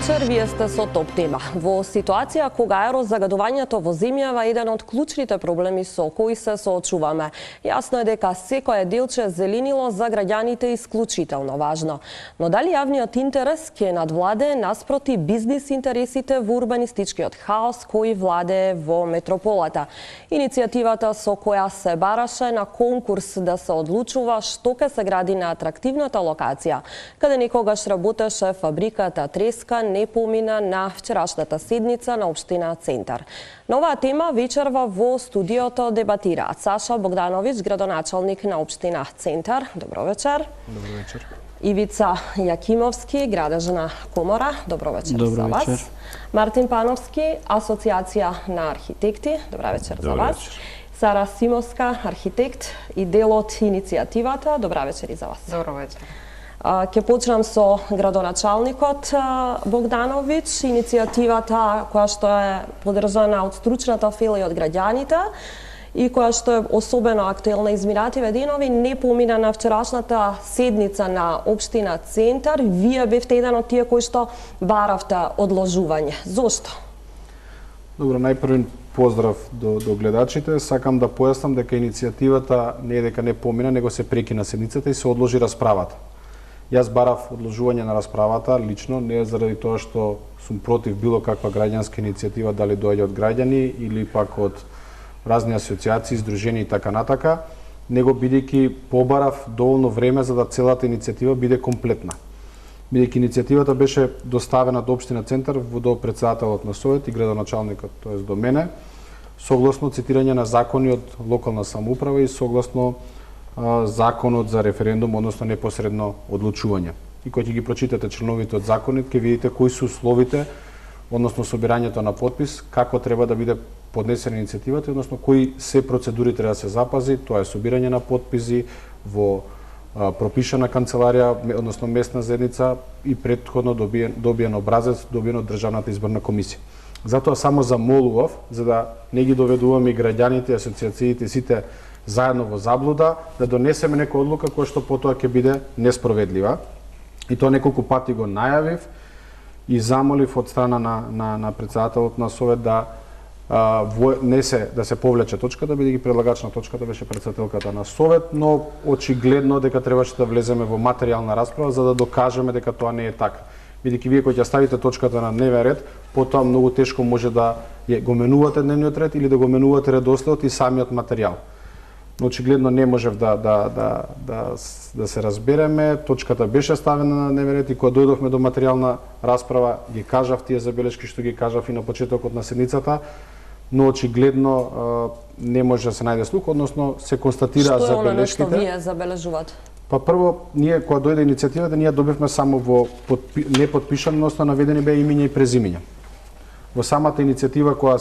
вечер, вие сте со топ тема. Во ситуација кога аерозагадувањето во земјава е еден од клучните проблеми со кои се соочуваме. Јасно е дека секое делче зеленило за граѓаните е исклучително важно. Но дали јавниот интерес ќе надвладее наспроти бизнис интересите во урбанистичкиот хаос кој владее во метрополата? Иницијативата со која се бараше на конкурс да се одлучува што ќе се гради на атрактивната локација, каде некогаш работеше фабриката Треска, не помина на вчерашната седница на општина Центар. На оваа тема вечерва во студиото дебатираат Саша Богдановиќ, градоначалник на општина Центар. Добро вечер. Добро вечер. Ивица Јакимовски, градежна комора. Добро вечер за вас. Вечер. Мартин Пановски, Асоциација на архитекти. Добра вечер за вас. Вечер. Сара Симовска, архитект и дел од иницијативата. Добра вечер и за вас. Добро вечер. Ќе почнам со градоначалникот Богдановиќ. Иницијативата која што е поддржана од стручната фила и од граѓаните и која што е особено актуелна изминативе денови, не помина на вчерашната седница на општина Центар. Вие бевте еден од тие кои што баравте одложување. Зошто? Добро, најпрво поздрав до гледачите. Сакам да појаснам дека иницијативата не е дека не помина, него се прекина седницата и се одложи расправата. Јас барав одложување на расправата лично, не е заради тоа што сум против било каква граѓанска иницијатива, дали доаѓа од граѓани или пак од разни асоциации, издружени и така натака, него бидејќи побарав доволно време за да целата иницијатива биде комплетна. Бидејќи иницијативата беше доставена до општина Центар до претседателот на Совет и градоначалникот, тоест до мене, согласно цитирање на закони од локална самоуправа и согласно законот за референдум, односно непосредно одлучување. И кога ќе ги прочитате членовите од законот, ќе видите кои се условите, односно собирањето на подпис, како треба да биде поднесена иницијативата, односно кои се процедури треба да се запази, тоа е собирање на подписи во пропишана канцеларија, односно местна заедница и претходно добиен образец, добиен од Државната изборна комисија. Затоа само замолував, за да не ги доведуваме и граѓаните, асоциациите, сите заедно во заблуда, да донесеме некоја одлука која што потоа ќе биде несправедлива. И тоа неколку пати го најавив и замолив од страна на претседателот на Совет да да се повлече точката, бидејќи предлагач на точката беше претседателката на Совет, но очигледно дека требаше да влеземе во материјална расправа за да докажеме дека тоа не е така. Бидејќи вие кога ќе ставите точката на дневен ред, потоа многу тешко може да го менувате дневниот ред или да го менувате редоследот и самиот материјал. Но очигледно не можев да се разбереме. Точката беше ставена на дневен ред и кога дојдовме до материјална расправа, ги кажав тие забелешки што ги кажав и на почетокот на седницата, но очигледно не може да се најде слух, односно се констатира забелешките. Што е оно што вие забележувате? Па прво, ние кога дојде иницијативата, ние добивме само во непотпишано, односно наведени беа имиња и презимиња. Во самата иницијатива кога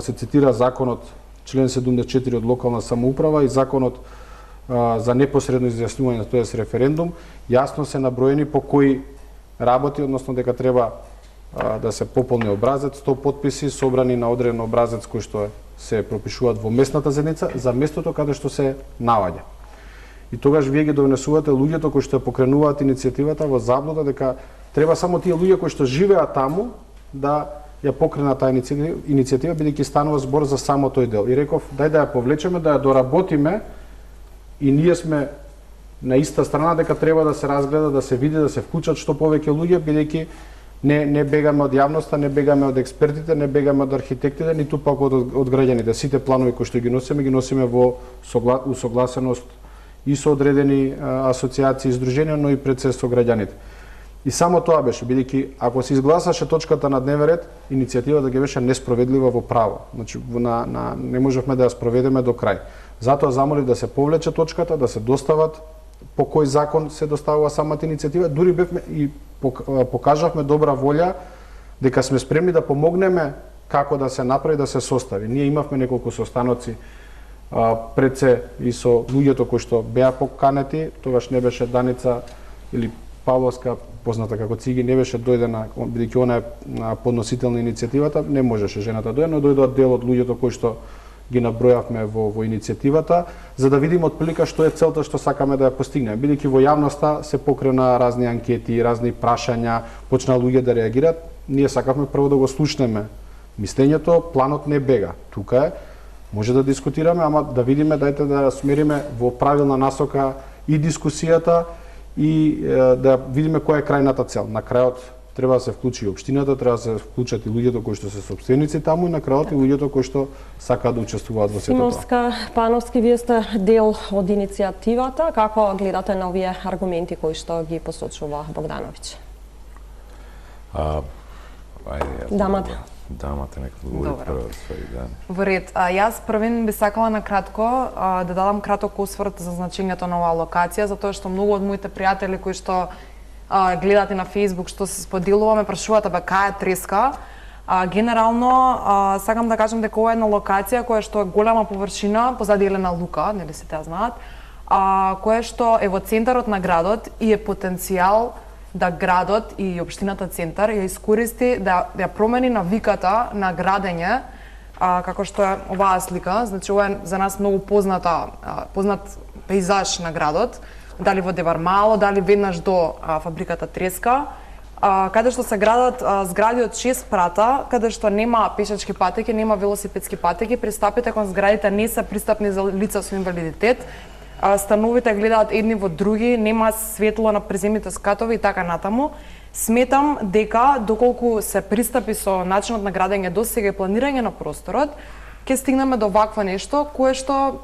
се цитира законот член 74 од локална самоуправа и законот за непосредно изјаснување, тоест референдум, јасно се наброени по кои работи, односно дека треба да се пополни образец, 100 потписи собрани на одреден образец кој што се пропишуваат во местната заедница за местото каде што се наоѓа. И тогаш вие ги донесувате луѓето кои што покренуваат иницијативата во заблуда дека треба само тие луѓе кои што живеат таму да ја покрена таа иницијатива, бидејќи станува збор за само тој дел. И реков, дај да ја повлечеме, да ја доработиме и ние сме на иста страна дека треба да се разгледа, да се види, да се вклучат што повеќе луѓе, бидејќи не бегаме од јавноста, не бегаме од експертите, не бегаме од архитектите, ниту пак од граѓаните. Сите планови кои што ги носиме во усогласеност и со одредени асоциации и издруженија, но и пред се со граѓаните. И само тоа беше, бидејќи ако се изгласаше точката на дневен ред, иницијативата ги беше несправедлива во право. Значи не можевме да ја спроведеме до крај. Затоа замолив да се повлече точката, да се достават по кој закон се доставува самата иницијатива. Дури бевме и покажавме добра волја дека сме спремни да помогнеме како да се направи, да се состави. Ние имавме неколку состаноци пред се и со луѓето кои што беа поканети, тогаш не беше Даница или Павловска, позната како Циги, не беше дојдена, бидејќи она е подносител на иницијативата, не можеше жената дојде, но дојдоа дел од луѓето кои што ги набројавме во иницијативата, за да видиме отприлика што е целта што сакаме да ја постигнеме. Бидејќи во јавноста се покрена разни анкети, разни прашања, почна луѓе да реагираат, ние сакавме прво да го слушнеме мислењето, планот не бега. Тука е, може да дискутираме, ама да видиме, дајте да смериме во правилна насока и дискусијата и да видиме која е крајната цел. На крајот треба да се вклучи и општината, треба да се вклучат и луѓето кои што се сопственици таму и на крајот и луѓето кои што сакаат да учествуваат во сето тоа. Симовска, Пановски, вие сте дел од иницијативата. Како гледате на овие аргументи кои што ги посочува Богдановиќ? Дамата нека говори прво своји дани. Во ред, јас првен би сакала на кратко да дадам краток осврт за значењето на оваа локација, затоа што многу од моите пријатели кои што гледате на Facebook, што се споделуваме, прашуваат бе кај е Треска. Генерално сакам да кажам дека ова е една локација која што е голема површина позади Елена Лука, нели сите ја знаат, која што е во центарот на градот и е потенцијал да градот и општината Центар ја искористи да ја промени навиката на градење, како што е оваа слика. Значи ова е за нас многу познат пејзаж на градот, дали во Девармало, дали веднаш до фабриката Треска, каде што се градат згради од 6 спрата, каде што нема пешачки патеки, нема велосипедски патеки, пристапите кон зградите не се пристапни за лица со инвалидитет, становите гледаат едни во други, нема светло на приземните скатови и така натаму. Сметам дека доколку се пристапи со начинот на градење до сега и планирање на просторот, ќе стигнеме до вакво нешто кое што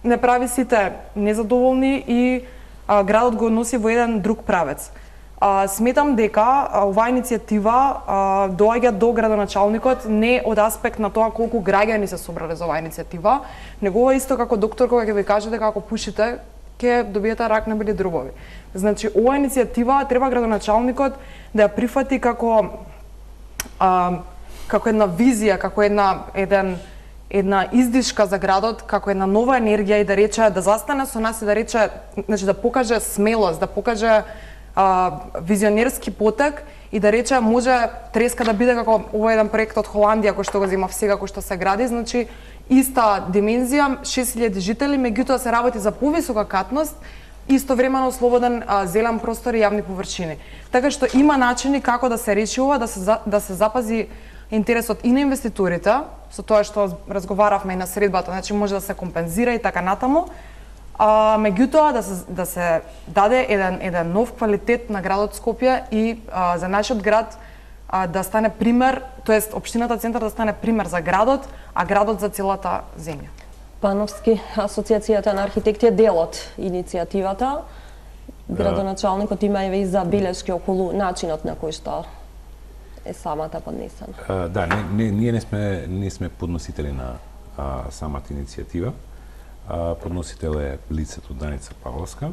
не прави сите незадоволни и градот го носи во еден друг правец. Сметам дека оваа иницијатива доаѓа до градоначалникот не од аспект на тоа колку граѓани се собрале за оваа иницијатива, него ова исто како доктор кога ќе ви каже дека ако пушите ќе добиете рак на бели дробови. Значи оваа иницијатива треба градоначалникот да ја прифати како една визија, како една издишка за градот, како една нова енергија и да рече, да застане со нас и да рече, значи да покаже смелост, да покаже визионерски потек и да рече може Треска да биде како ова еден проект од Холандија кој што го зема сега, кој што се гради, значи иста димензија, 6000 жители, меѓутоа се работи за повисока катност, истовремено слободен зелен простор и јавни површини. Така што има начини како да се реши ова, да се запази интересот и на инвеститорите, со тоа што разговаравме и на средбата, значи може да се компензира и така натаму, меѓутоа да се даде еден нов квалитет на градот Скопје и за нашиот град да стане пример, тоест општината Центар да стане пример за градот, а градот за целата земја. Пановски, Асоциацијата на архитекти е дел од иницијативата. Градоначалникот има и забелешки околу начинот на кој што е самата поднесена. Да, ние не сме подносители на самата иницијатива. Подносител е лицето Даница Павловска.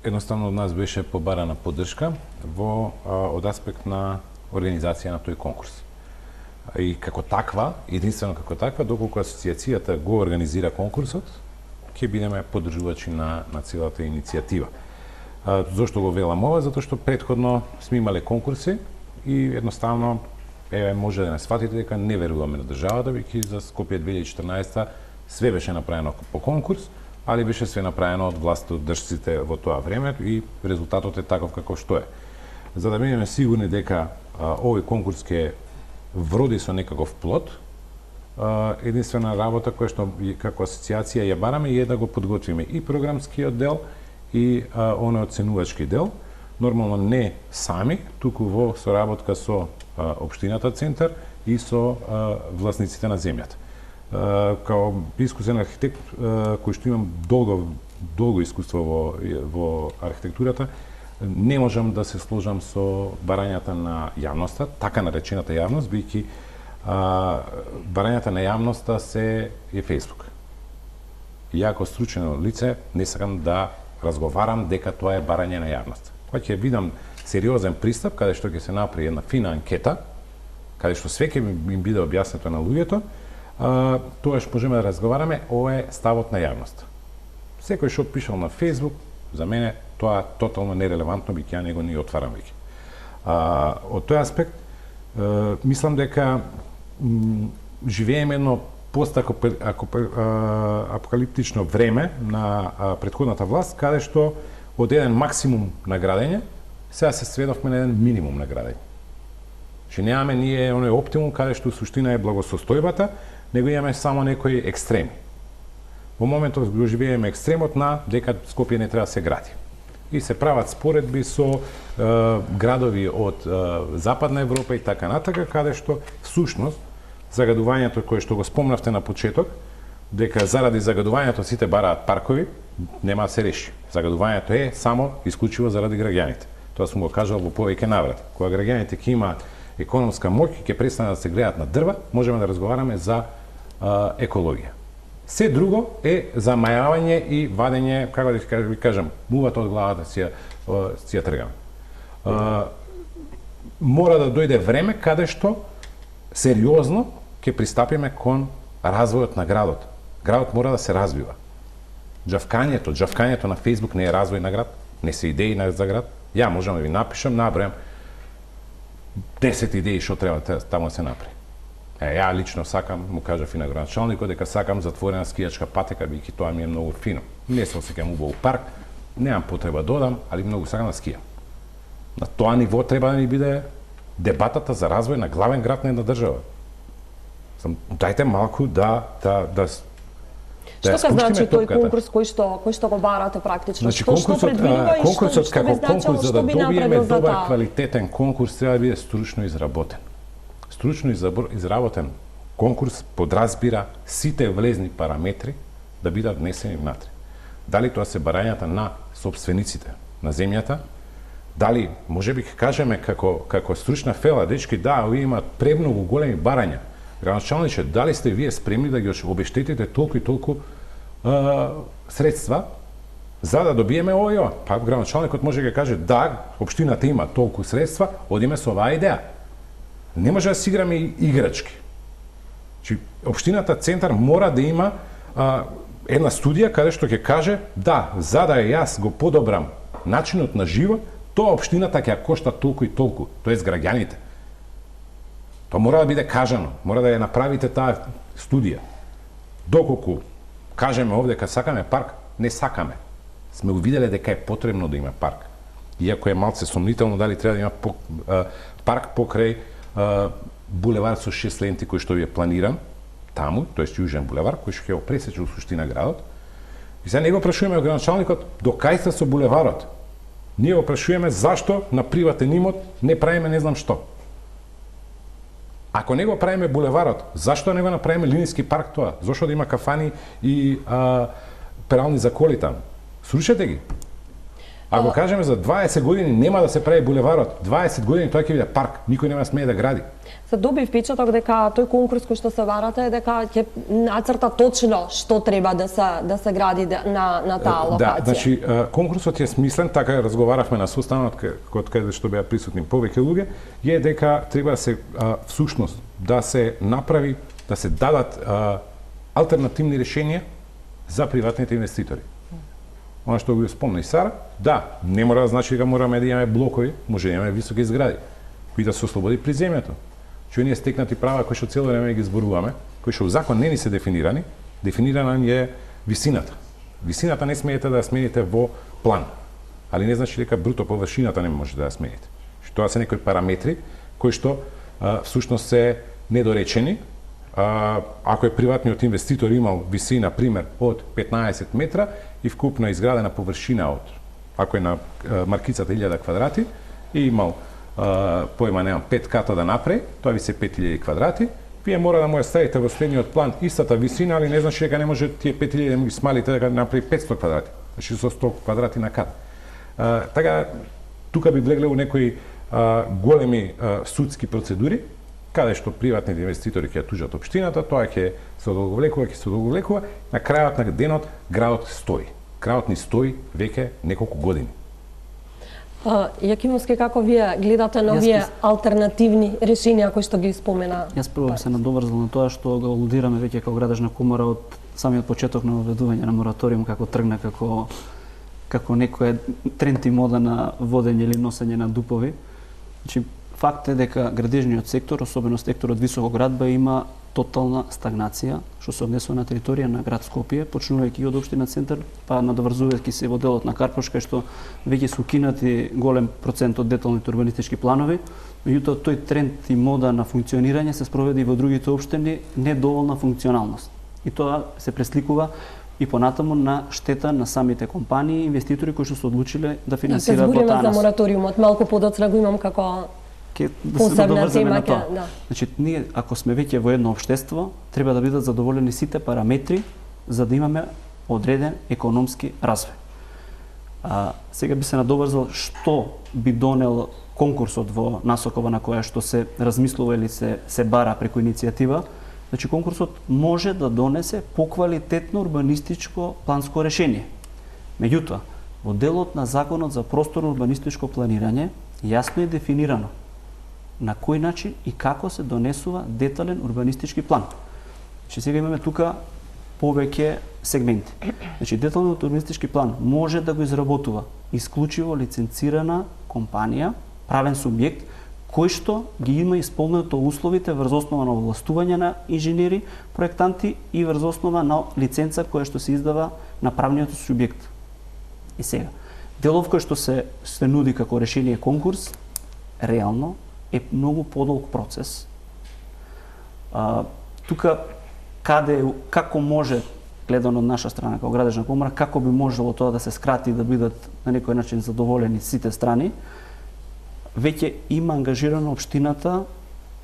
Едноставно од нас беше побарана поддршка од аспект на организација на тој конкурс. И како таква, единствено како таква, доколку асоциацијата го организира конкурсот, ќе бидеме поддржувачи на целата иницијатива. Зошто го велам ова? Затоа што претходно сме имале конкурси и едноставно може да не сватите дека не веруваме на државата, бидејќи за Скопје 2014 све беше направено по конкурс, али беше све направено од властодржците во тоа време и резултатот е таков каков што е. За да бидеме сигурни дека овој конкурс ќе вроди со некаков плод, единствена работа која што како асоциација ја бараме е да го подготвиме и програмскиот дел и оној оценувачки дел, нормално не сами, туку во соработка со општината Центар и со власниците на земјата. Као искусен архитект кој што имам долго искуство во архитектурата, не можам да се сложам со барањата на јавноста, така наречената јавност, бидејќи барањата на јавноста е Facebook. Ја како стручено лице не сакам да разговарам дека тоа е барање на јавност. Кога ќе видам сериозен пристап, каде што ќе се направи една фина анкета, каде што све ќе им биде објаснето на луѓето, тоаш можеме да разговараме, ова е ставот на јавност. Секој што пишал на Facebook, за мене тоа е тотално нерелевантно, бидејќи ја него не отварам веќе. Од тој аспект, мислам дека живееме едно постапокалиптично време на претходната власт, каде што од еден максимум на градење, сега се сведовме на еден минимум на градење. Че немаме ние оној оптимум каде што суштина е благосостојбата, него имаме само некои екстреми. Во моментот го живееме екстремот на дека Скопје не треба да се гради. И се прават споредби со градови од Западна Европа и така натака, каде што всушност загадувањето кое што го спомнавте на почеток, дека заради загадувањето сите бараат паркови, нема да се реши. Загадувањето е само исклучиво заради граѓаните. Тоа сум го кажал во повеќе наврати. Кога граѓаните ќе имаат економска моќ и ќе престанат да се гледат на дрва, можеме да разговараме за екологија. Се друго е замајавање и вадење, како да ви кажам, мувата од главата си ја тргаме. Мора да дојде време каде што сериозно ќе пристапиме кон развојот на градот. Градот мора да се развива. Џавкањето на Facebook не е развој на град, не се идеи за град. Ја можам да ви напишам, набројам 10 идеи што треба таму да се направи. Ја лично сакам, му кажав и на градоначалникот, дека сакам затворена скијачка патека, бидејќи тоа ми е многу фино. Не се осеќам убаво парк, немам потреба да одам, али многу сакам да скијам. На тоа ниво треба да ни биде дебатата за развој на главен град на една држава. Дајте малку да Што ка значи тој конкурс кој што го барате практично? Значи, што предвидува и конкурсот што како би значило, конкурс за што да би добиеме направил за добар таа? квалитетен конкурс треба да биде стручно изработен. Стручно изработен конкурс подразбира сите влезни параметри да бидат внесени внатре. Дали тоа се барањата на сопствениците на земјата, дали можеби ќе кажеме како стручна фела, дечки, да, овие имаат премногу големи барања. Градоначалниче, дали сте вие спремни да ги обештетите толку и толку средства за да добиеме ова и ова? Па градоначалникот може да ќе каже, да, општината има толку средства, одиме со оваа идеја. Не може да си играме играчки. Значи, општината Центар мора да има една студија каде што ќе каже, да, за да јас го подобрам начинот на живот, тоа општината ќе ја кошта толку и толку, тоест граѓаните. Тоа мора да биде кажано, мора да ја направите таа студија. Доколку кажеме овде дека сакаме парк, не сакаме. Сме увиделе дека е потребно да има парк. Иако е малце сомнително дали треба да има парк покрај булевар со 6 ленти кој што ви е планиран таму, тоест Јужен булевар, кој што ќе го пресече у суштина градот. И сега не го прашуваме од градоначалникот до кај сте со булеварот. Ние го прашуваме зашто на приватен имот не правиме не знам што. Ако не го правиме булеварот, зашто не го направиме линиски парк тоа? Зошто да има кафани и перални за коли таму? Слушате ги. Ако кажеме за 20 години нема да се прави булеварот, 20 години тоа ќе биде парк, никој нема смее да гради. Се доби впечаток дека тој конкурс кој што се барате е дека ќе нацрта точно што треба да се гради на таа локација. Да, значи конкурсот е смислен, така разговаравме на состанот каде што беа присутни повеќе луѓе, е дека треба да се всушност да се направи, да се дадат алтернативни решенија за приватните инвеститори. Она што го спомна и Сара, да, не мора да значи дека мораме да имаме блокови, може да имаме високи згради, кои да се ослободи приземјето. Че ние стекнати права кои што цело време ги зборуваме, кои што во закон не ни се дефинирани, дефинирана е висината. Висината не смеете да ја смените во план, али не значи дека бруто површината не може да ја смените. Тоа се некои параметри кои што всушност се недоречени. Ако е приватниот инвеститор имал висина, пример, од 15 метра и вкупна изградена површина од, ако е на маркицата 1000 квадрати, и имал појма, немам, 5 ката да направи, тоа ви се 5000 квадрати, вие мора да му ја ставите во следниот план истата висина, али не значи дека не може тие 5000 да му ги смалите дека да направи 500 квадрати, значи со 100 квадрати на кат. Така, тука би влегле у некои големи судски процедури, каде што приватните инвеститори ќе тужат општината, тоа ќе се одолговлекува, на крајот на денот градот стои. Градот ни стои веќе неколку години. Јакимовски, како вие гледате на овие алтернативни решенија кои што ги спомена? Јас прво се надоврзал на тоа што го алудираме веќе како градежна комора од самиот почеток на введување на мораториум, како тргна како некој тренд и мода на водење или носење на дупови. Значи, факт е дека градежниот сектор, особено секторот високо градба, има тотална стагнација што се однесува на територија на град Скопје, почнувајќи од општина Центар, па надоврзувајќи се во делот на Карпош, кај што веќе се укинати голем процент од деталните урбанистички планови. Меѓутоа, тој тренд и мода на функционирање се спроведе и во другите општини, недоволна функционалност. И тоа се пресликува и понатаму на штета на самите компании и инвеститори кои што се одлучиле да Се финансираат во збориме таа за насока. мораториумот, малку подоцна го имам како Да се посебна доврземе тема, на тоа. да. Значи, ние, ако сме веќе во едно општество, треба да бидат задоволени сите параметри за да имаме одреден економски развој. Сега би се надоврзал што би донел конкурсот во насокова на која што се размислува или се бара преку иницијатива. Значи, конкурсот може да донесе поквалитетно урбанистичко планско решение. Меѓутоа, во делот на Законот за просторно урбанистичко планирање јасно е дефинирано на кој начин и како се донесува детален урбанистички план. Значи, сега имаме тука повеќе сегменти. Значи, деталниот урбанистички план може да го изработува исклучиво лиценцирана компанија, правен субјект, кој што ги има исполнето условите врз основа на овластување на инженери, проектанти и врз основа на лиценца која што се издава на правниот субјект. И сега, делов кој што се нуди како решение конкурс, реално е многу подолг процес. Тука како може, гледано од наша страна како градежна комора, како би можело тоа да се скрати и да бидат на некој начин задоволени сите страни, веќе има ангажирано општината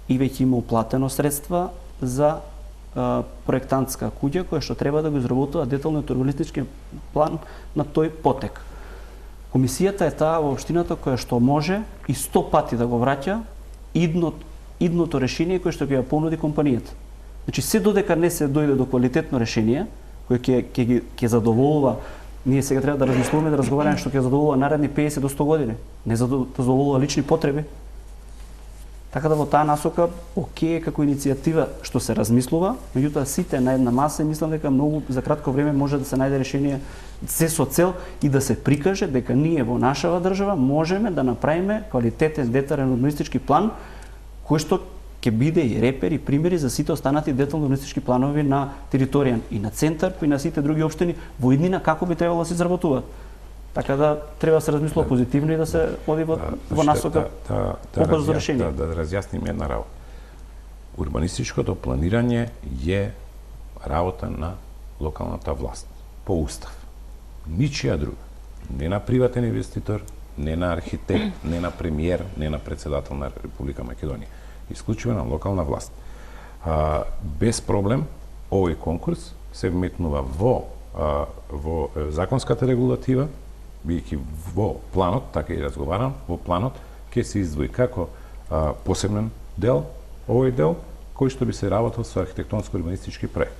и веќе има уплатено средства за проектантска куќа која што треба да го изработува деталниот урбанистички план на тој потек. Комисијата е таа во општината која што може и 100 пати да го враќа идното решение кое што ќе ја понуди компанијата. Значи, се додека не се дојде до квалитетно решение, кое ќе задоволува, ние сега треба да размислуваме, да разговараме што ќе задоволува наредни 50 до 100 години, не задоволува лични потреби. Така да во таа насока, окей е како иницијатива што се размислува, меѓутоа сите на една маса, мислам дека многу за кратко време може да се најде решение се со цел и да се прикаже дека ние во нашава држава можеме да направиме квалитетен детален урбанистички план кој што ќе биде и репер и примери за сите останати детални урбанистички планови на територија и на Центар, и на сите други општини во иднина како би требало да се изработуваат. Така да треба да се размислува позитивно и да се оди во насока побрзо решение. Да разјасним една работа. Урбанистичкото планирање е работа на локалната власт по устав. Ничија друга. Не на приватен инвеститор, не на архитект, не на премиер, не на председател на Република Македонија. Исклучиво на локална власт. Без проблем овој конкурс се вметнува во законската регулатива, бидејќи во планот, така и разговарам, во планот ќе се издвои како посебен дел, овој дел, кој што би се работел со архитектонско-урбанистички проект.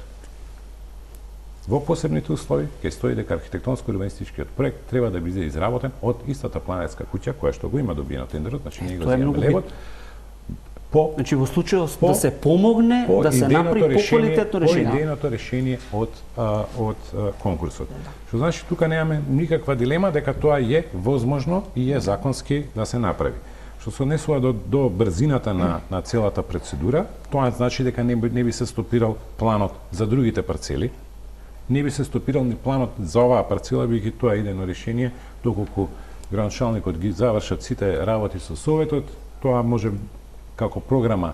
Во посебните услови ќе стои дека архитектонско-урбанистичкиот проект треба да биде изработен од истата планетска куќа која што го има добиено тендерот, значи ние го земаме левот. Значи во случајот да се помогне да се направи поквалитетно решение. По идејното решение од конкурсот. Што значи тука немаме никаква дилема дека тоа е возможно и е законски да се направи. Што се однесува до брзината на целата процедура, тоа значи дека не би се стопирал планот за другите парцели, не би се стопирал ни планот за оваа парцела, бидејќи тоа е идејно решение, доколку градоначалникот ги завршат сите работи со советот, тоа може како програма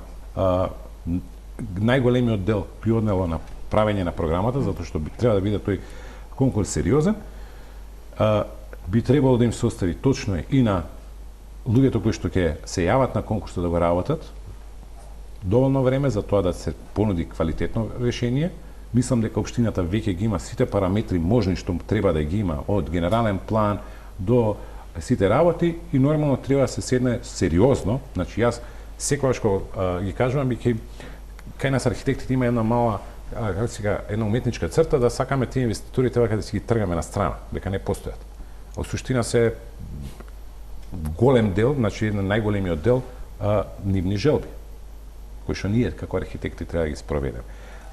најголемиот дел би однело на правење на програмата, затоа што треба да биде тој конкурс сериозен. Би требало да им се остави точно и на луѓето кои што ќе се јават на конкурсот да го работат доволно време за тоа да се понуди квалитетно решение. Мислам дека општината веќе ги има сите параметри можни што треба да ги има, од генерален план до сите работи и нормално треба да се седне сериозно. Значи јас секогаш кога ги кажувам, кај нас архитектите има една мала, како сега, една уметничка црта да сакаме тие инвеститори треба да си ги тргаме на страна, дека не постојат. Во суштина се голем дел, значи еден најголемиот дел нивни желби, кои што ние како архитекти треба да ги спроведеме.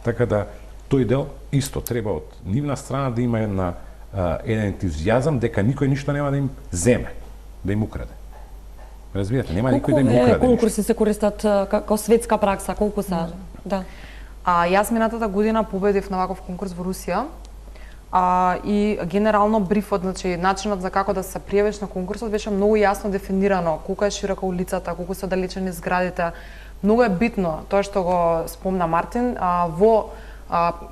Така да тој дел исто треба од нивна страна да има еден ентузијазам дека никој ништо нема да им земе, да им украде. Разбирате, нема никој да им украде. Колку конкурси се користат како светска пракса, колку се? Да. Јас минатата година победив на ваков конкурс во Русија. И генерално брифот, значи начинот за како да се пријавиш на конкурсот беше многу јасно дефинирано, колку е широка улицата, колку се далечени зградите. Многу е битно тоа што го спомна Мартин, во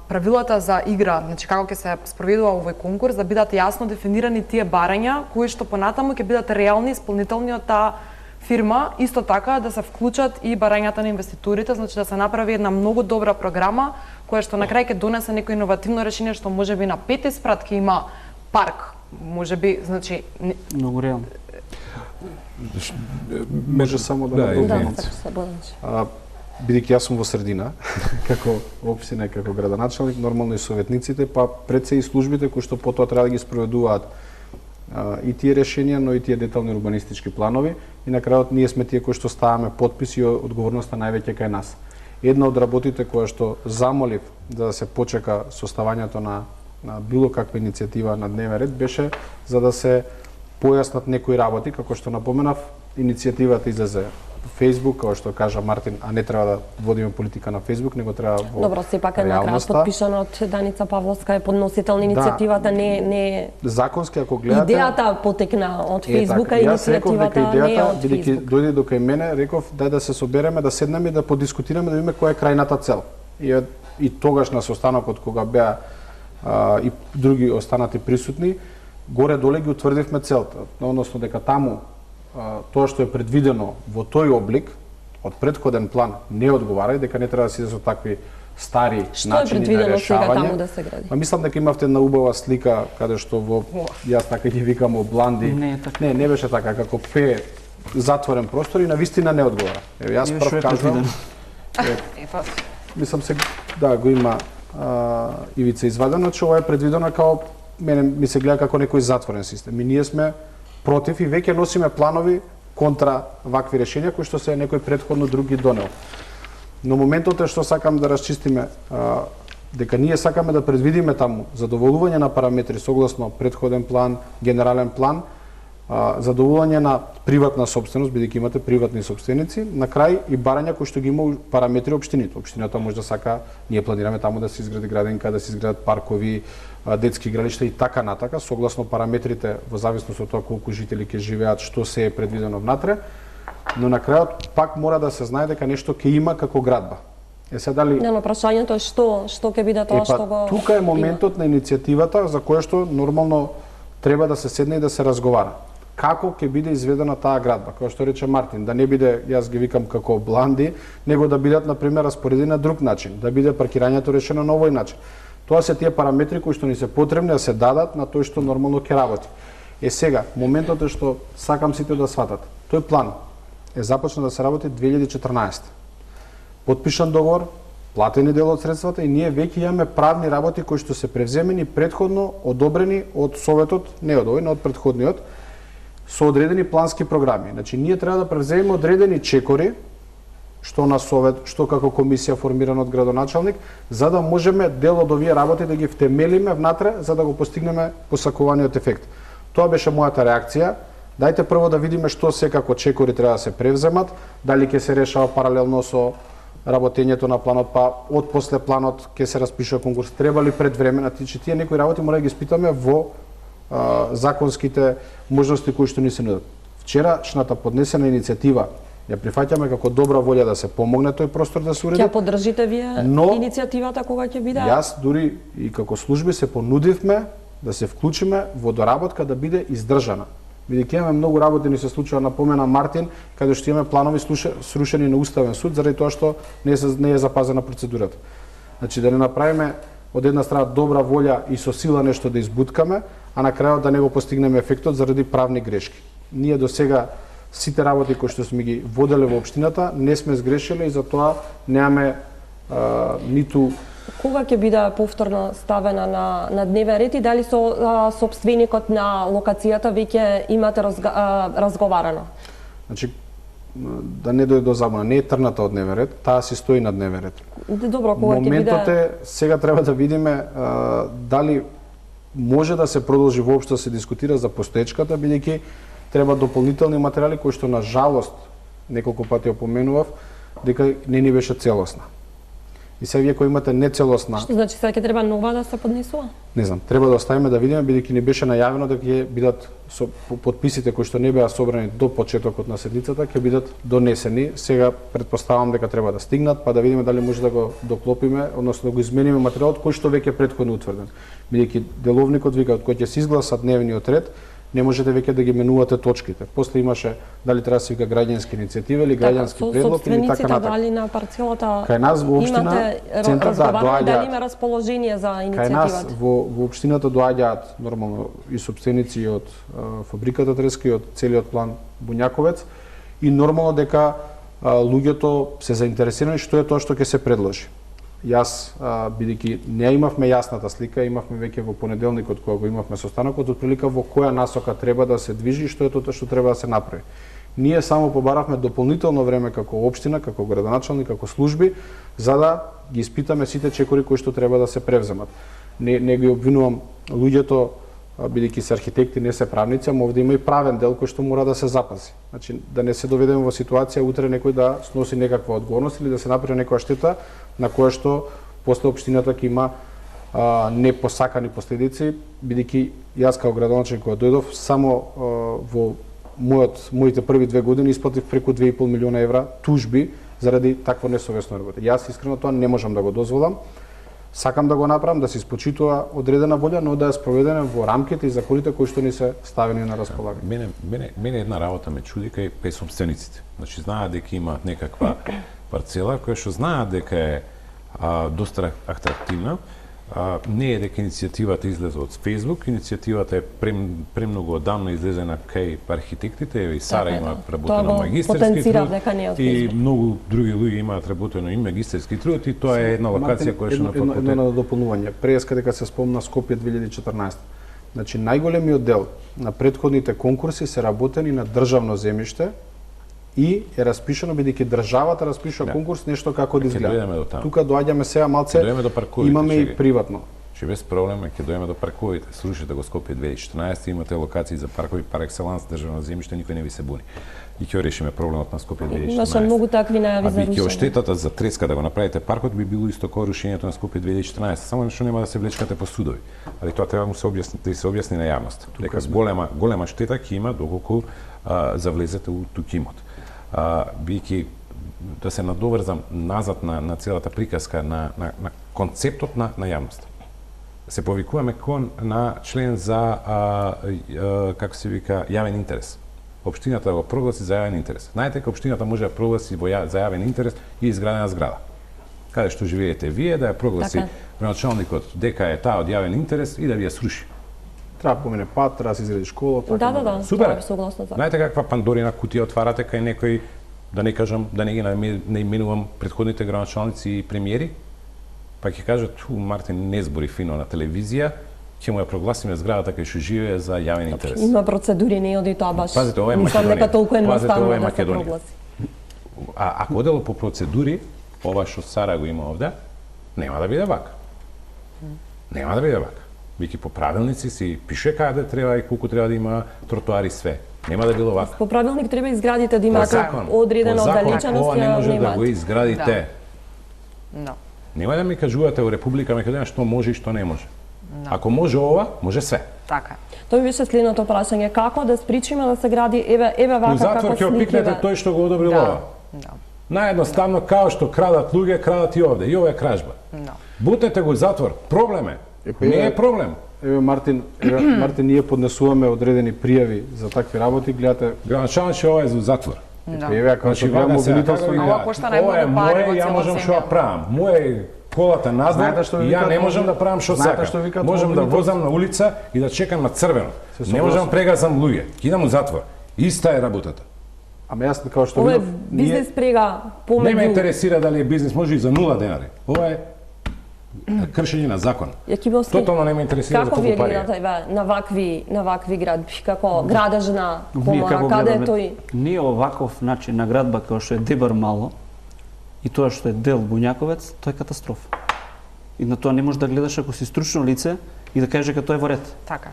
правилата за игра, значи како ќе се спроведува овој конкурс, да бидат јасно дефинирани тие барања кои што понатаму ќе бидат реални исполнителни од таа фирма, исто така да се вклучат и барањата на инвеститорите, значи да се направи една многу добра програма која што на крај ќе донесе некој иновативно решение што можеби на 5 спрат ќе има парк, можеби, значи Многу реално. Може само да Да, надолжам. Да, се Боданче. Бидејќи јас сум во средина, како општина и како градоначалник, нормално и советниците, па пред се и службите кои што потоа треба да ги спроведуваат и тие решенија, но и тие детални урбанистички планови, и на крајот ние сме тие кои што ставаме подписи и одговорноста највеќе кај нас. Една од работите која што замолив да се почека составањето на било каква иницијатива на дневен ред беше за да се појаснат некои работи, како што напоменав, иницијативата излезе Facebook, како што кажа Мартин, а не треба да водиме политика на Facebook, него треба во Добро, сепак е накрај реалноста. подпишано од Даница Павловска, е подносител на иницијативата, не Законски, ако гледате... идејата потекна од Facebook, а Јас реков дека иницијативата не е идејата, од бидејќи Facebook. дојде до кај мене, реков дај да се собереме, да седнеме и да подискутираме, да видиме која е крајната цел. И тогаш на состанокот кога беа и други останати присутни, горе-доле ги утврдивме целта, односно дека таму тоа што е предвидено во тој облик од претходен план не одговара и дека не треба да се иде со такви стари Што е начини на предвидено сега решавање. таму да се гради? Мислам дека имавте една убава слика каде што во јас така ги викам обланди. Не е така. Не беше така, како пе затворен простор и на вистина не одговара. Еве јас Еве прв што е кажувам. предвидено. Мислам се да го има ивица извадено, че ова е предвидено како мене ми се гледа како некој затворен систем. И ние сме против и веќе носиме планови контра вакви решенија кои што се некој претходно други донел. Но моментот е што сакам да расчистиме дека ние сакаме да предвидиме таму задоволување на параметри согласно претходен план, генерален план, задоволување на приватна собственост, бидејќи имате приватни собственици, на крај и барања кои што ги има параметри општините. Општината може да сака, ние планираме таму да се изгради градинка, да се изградат паркови, детски игралишта и така натака, согласно параметрите во зависност од тоа колку жители ќе живеат, што се е предвидено внатре, но на крајот пак мора да се знае дека нешто ќе има како градба. Се дали Но прашањето е што ќе биде тоа што го тука е моментот на иницијативата за која што нормално треба да се седне и да се разговара. Како ќе биде изведена таа градба? Како што рече Мартин, да не биде, јас ги викам како бланди, него да бидат на пример распоредени на друг начин, да биде паркирањето решено на овој начин. Тоа се тие параметри кои што ни се потребни да се дадат на тој што нормално ќе работи. Сега, моментот е што сакам сите да сватат. Тој план е започна да се работи 2014. Подпишан договор, платени дел од средствата и ние веќе имаме правни работи кои што се превземени предходно одобрени од Советот, не од овој, но од предходниот, со одредени плански програми. Значи, ние треба да превземеме одредени чекори, што на Совет, што како комисија формирана од градоначалник, за да можеме дел од овие работи да ги втемелиме внатре, за да го постигнеме посакуваниот ефект. Тоа беше мојата реакција. Дајте прво да видиме што се како чекори треба да се превземат, дали ќе се решава паралелно со работењето на планот, па од после планот ќе се распишува конкурс. Треба ли пред време, значи тие некои работи мора да ги испитаме во законските можности кои што ни се нудат. Вчерашната поднесена иницијатива ја прифаќаме како добра волја да се помогне тој простор да се уреди. Ќе поддржите вие Но иницијативата кога ќе биде? Јас дури и како служби се понудивме да се вклучиме во доработка да биде издржана. Бидејќи имаме многу работи, ни се случува, напомена Мартин, каде што имаме планови срушени на Уставен суд заради тоа што не е запазена процедурата. Значи да не направиме од една страна добра волја и со сила нешто да избуткаме, а на крајот да не го постигнеме ефектот заради правни грешки. Ние до сега сите работи кои што сме ги воделе во општината не сме сгрешиле и затоа немаме ниту Кога ќе биде повторно ставена на дневен ред и дали со сопственикот на локацијата веќе имате разговарано? Значи, да не дојде до забуна, не е трната од дневен ред, таа си стои на дневен ред. Добро, кога ќе биде... Моментот е, сега треба да видиме дали може да се продолжи воопшто да се дискутира за постоечката, бидејќи треба дополнителни материјали кои што на жалост неколку пати опоменував дека не ни беше целосна. И сега вие кои имате нецелосна, Што значи сега ќе треба нова да се поднесува? не знам, треба да оставиме да видиме, бидејќи не беше најавено дека ќе бидат подписите кои што не беа собрани до почетокот на седницата ќе бидат донесени. Сега претпоставам дека треба да стигнат, па да видиме дали може да го доклопиме, односно да го измениме материјалот кој што веќе претходно утврден. Бидејќи деловникот вика од кој ќе се изгласа дневниот ред, не можете веќе да ги менувате точките. После имаше дали треба да се вика граѓанска иницијатива или граѓански предлог или така натаму. дали на парцелата Кај нас во општина имате центар да разговарате дали доаѓаат. има расположение за Кај нас иницијативата? во општината доаѓаат нормално и сопственици од фабриката Треска и од целиот план Буњаковец и нормално дека луѓето се заинтересирани што е тоа што ќе се предложи. Јас, бидејќи не имавме јасната слика, имавме веќе во понеделникот кога го имавме состанокот, отприлика во која насока треба да се движи и што е тоа што треба да се направи. Ние само побаравме дополнително време како општина, како градоначалник, како служби, за да ги испитаме сите чекори кои што треба да се превземат. Не ги обвинувам луѓето, бидејќи се архитекти, не се правници, ама овде има и правен дел кој што мора да се запази. Значи, да не се доведеме во ситуација утре некој да сноси некаква одговорност или да се направи некоја штета на која што после општината ќе има непосакани последици, бидејќи јас како градоначалник кога дојдов само во моите први 2 години исплатив преку 2,5 милиона евра тужби заради такво несовесно работа. Јас искрено тоа не можам да го дозволам. Сакам да го направам, да се испочитува одредена волја, но да е спроведена во рамките и законите кои што ни се ставени на располагање. Мене една работа ме чуди кај собствениците. Значи знаат дека имаат некаква парцела која што знаат дека е доста атрактивна. Не е дека иницијативата излезе од Facebook, иницијативата е премногу одамна излезена кај архитектите, и Сара има работено магистерски труд, и многу други луѓе имаат работено и магистерски труд, и тоа е една локација која што на факултет. Едно дополнување. Преска дека се спомна Скопје 2014. Значи најголемиот дел на претходните конкурси се работени на државно земјиште и е распишано бидејќи државата распишува конкурс нешто како да изгледа. Тука доаѓаме сега малце, имаме и приватно. Че без проблем ќе дојдеме до парковите. Срушите го Скопје 2014, имате локации за паркови пар екселанс, државно земјиште, никој не ви се буни. И ќе решиме проблемот на Скопје 2014. Имаше многу такви најави за рушење. А штетата за Треска да го направите паркот би било исто како рушењето на Скопје 2014, само што нема да се влечкате по судови. Али тоа треба да се објасни на јавност. Дека голема штета ќе има доколку завлезете у тукимот. Бидејќи да се надоврзам назад на целата приказка на концептот на јавност. Се повикуваме кон на член за како се вика јавен интерес. Општината го прогласи за јавен интерес. Знаете дека општината може да прогласи за јавен интерес и изградена зграда. Каде што живеете вие да ја прогласи началникот дека е таа од јавен интерес и да ви ја сруши. Треба да помине пат, треба да се изгради школа, така. Да, супер. Согласна за. Знаете каква Пандорина кутија отварате кај некој, да не кажам, да не ги наименувам претходните градоначалници и премиери, па ќе кажат, Мартин не збори фино на телевизија, ќе му ја прогласиме зградата кај што живее за јавен интерес. Има процедури, не оди тоа баш. Пазите, ова е Македонија. Мислам дека толку едноставно ова е да се Македонија. прогласи. Ако одело по процедури, ова што Сара го има овде, нема да биде вака. Нема да биде вака. Вики по правилници си пише каде треба и колку треба да има тротоари све. Нема да било вака. По правилник треба изградите да имаат одредена оддалеченост, ова не може да немаат. го изградите. Да. Нема да ми кажувате во Република Македонија што може и што не може. Ако може ова, може све. Така. Тоа ми беше следното прашање, како да спречиме да се гради еве вака У затвор како ќе опикнете тој што го одобрил ова. Да. Наедноставно као што крадат луѓе, крадат и овде. И ова е кражба. Да. Бутнете го у затвор. Проблем е. Не е проблем. Мартин, ние поднесуваме одредени пријави за такви работи, гледате. Градоначалник ова е за затвор. Еве како што гледам обвинителство Ова кошта најмногу пари во ја можам целата што ја правам. Мој колата надвор и ја не можам да правам што сакам. Можам да возам на улица и да чекам на црвено. Не можам да прегазам луѓе. Идам у затвор. Иста е работата. Ама јас како што Ова е видов, бизнес прега помеѓу. Не ме интересира дали е бизнес, може и за 0 денари. Ова е кршење на закон. Тотално не ме интересира за колку пари. Како вие пари. гледате на вакви градби, како градежна комора, каде е тој? Ние оваков начин на градба како што е Дебар мало и тоа што е дел Буњаковец, тоа е катастрофа. И на тоа не можеш да гледаш ако си стручно лице и да кажеш дека тоа е во ред. Така.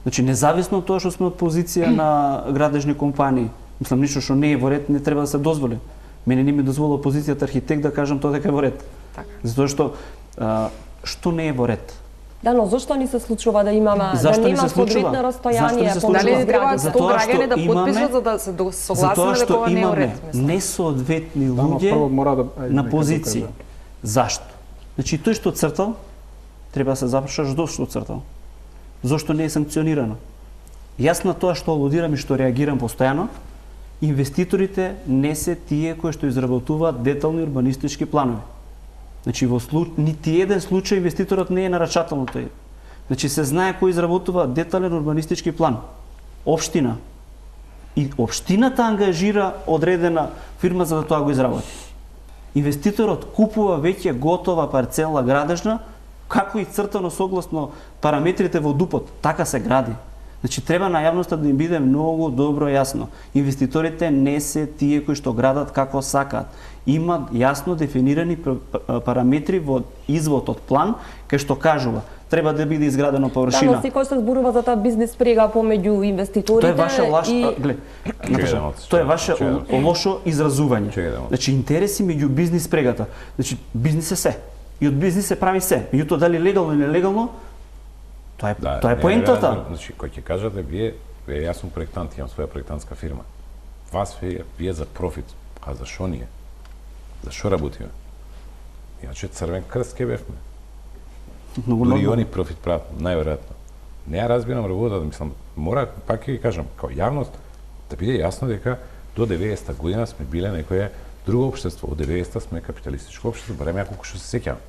Значи независно од тоа што сме од позиција на градежни компании, мислам ништо што не е во ред не треба да се дозволи. Мене не ми дозволува позицијата архитект да кажам тоа дека е во ред. Така. Затоа што не е во ред? Да, но зошто ни се случува да имаме Зашто да ни нема се случува? подвидно Зашто ни растојание се помеѓу Дали случува? не треба зградите? Затоа граѓани што да потпишат имаме- за да се Затоа согласиме дека што ова не е имаме уред, мислам. несоодветни Да, но луѓе прво мора да на нека позиции. докаже. Зашто? Значи тој што цртал треба да се запрашаш зошто цртал. Зошто не е санкционирано? Јас на тоа што алудирам и што реагирам постојано, инвеститорите не се тие кои што изработуваат детални урбанистички планови. Значи нити еден случај инвеститорот не е нарачател на тој. Значи се знае кој изработува детален урбанистички план. Општина. И општината ангажира одредена фирма за да тоа го изработи. Инвеститорот купува веќе готова парцела градежна, како и цртано согласно параметрите во ДУП-от. Така се гради. Значи треба на јавноста да им биде многу добро јасно. Инвеститорите не се тие кои што градат како сакаат. Има јасно дефинирани параметри во извод од план, кај што кажува треба да биде изградено Да, површина. но секој се зборува за таа бизнес прега помеѓу инвеститорите Тоа е ваше Чекај, ваше лошо изразување. Чекај да му- Значи интереси меѓу бизнис прегата. Значи бизнис е се. И од бизнис се прави се. Меѓутоа дали легално или нелегално, тоа е не, поентата. не, значи, кој ќе кажете, јас сум проектант, имам своја проектантска фирма. Вас вие за профит, а за шо ние? За шо работиме? Иначе Црвен крст ке бевме. Многу Дури и нормално. они профит прават, најверојатно. Не ја разбирам работата, мислам, мора, пак ќе ви кажам, као јавност, да биде јасно дека до 90-та година сме биле некое друго општество. Од 90-та сме капиталистичко општество, барем ја колку што се сеќавам.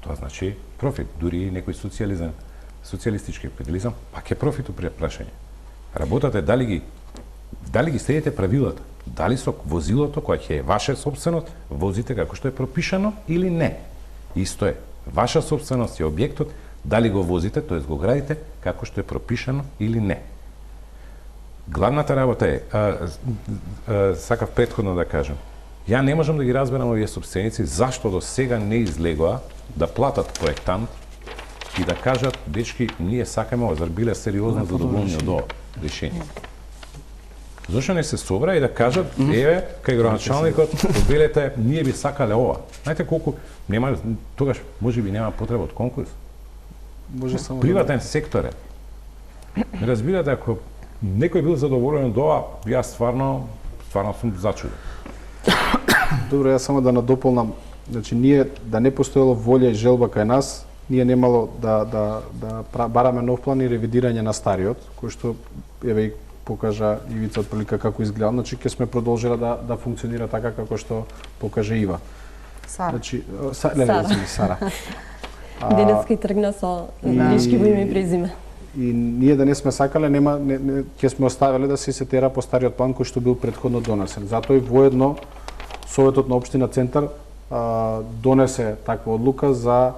Тоа значи профит, дури и некој социјализам, социјалистички капитализам, пак е профит при прашање. Работата е дали ги следите правилата, дали со возилото кое ќе е ваше собственост, возите како што е пропишано или не. Исто е, ваша собственост е објектот, дали го возите, тоест го градите како што е пропишано или не. Главната работа е, сакав претходно да кажам, ја не можам да ги разберам овие собственици зашто до сега не излегоа да платат проектант и да кажат, дечки, ние сакаме ова, зар биле сериозно задоволни од ова решение. Зошто не се собра и да кажат, еве, кај градоначалникот, билете, ние би сакале ова. Знаете колку нема, тогаш можеби нема потреба од конкурс. Може само Приватен сектор е. Разбирате, ако некој бил задоволен од ова, јас стварно сум зачуден. Добро, јас само да надополнам, значи ние да не постоело волја и желба кај нас, ние немало да бараме нов план и ревидирање на стариот, кој што еве и покажа Ивица отприлика како изгледа, значи ќе сме продолжила да функционира така како што покаже Ива. Сара. Значи Сара. Сара. Денеска и тргна со грешки во име и презиме. И ние да не сме сакале, ќе сме оставиле да се тера по стариот план кој што бил претходно донесен. Затоа и воедно Советот на општина Центар донесе таква одлука за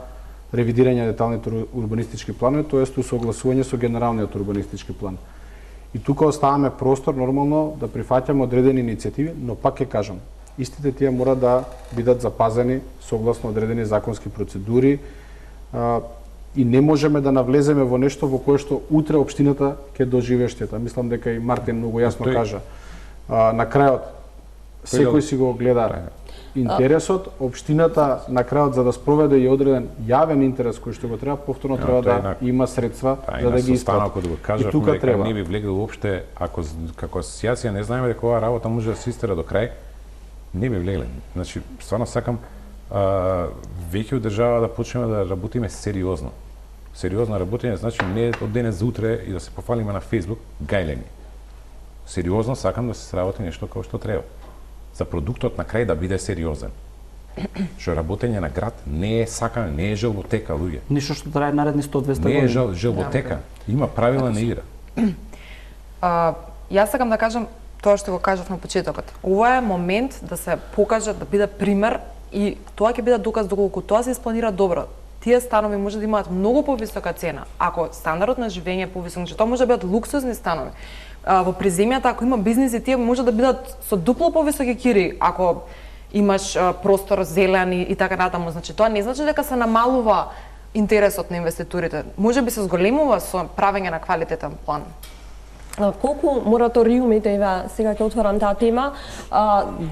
ревидирање на деталните урбанистички планови, тоест усогласување со генералниот урбанистички план. И тука оставаме простор нормално да прифаќаме одредени иницијативи, но пак ќе кажам, истите тие мора да бидат запазени согласно одредени законски процедури и не можеме да навлеземе во нешто во кое што утре општината ќе доживее штета. Мислам дека и Мартин многу јасно кажа. На крајот секој си го гледа интересот, општината на крајот за да спроведе и одреден јавен интерес кој што го треба, повторно треба да има средства за да ги испрати. Ако да го кажав, тука дека треба. не би влегли уопште, ако како асоцијација не знаеме дека оваа работа може да се истера до крај, не би влегле. Значи, стварно сакам веќе од држава да почнеме да работиме сериозно. Сериозно работење значи не од денес за утре и да се пофалиме на Facebook гајлење. Сериозно сакам да се сработи нешто како што треба. За продуктот на крај да биде сериозен. Што работење на град не е сакане, не е желботека, луѓе. Ништо што трае наредни 100-200 Не е години. желботека. Има правила на игра. Јас сакам да кажам тоа што го кажав на почетокот. Ова е момент да се покаже, да биде пример и тоа ќе биде доказ доколку тоа се испланира добро. Тие станови може да имаат многу повисока цена. Ако стандардот на живење е повисок, значи тоа може да бидат луксузни станови. Во приземјата, ако има бизниси, тие може да бидат со дупло повисоки кири, ако имаш простор зелен и така натаму. Значи тоа не значи дека се намалува интересот на инвеститорите. Може би се зголемува со правење на квалитетен план. Колку мораториумите, сега ќе отворам таа тема,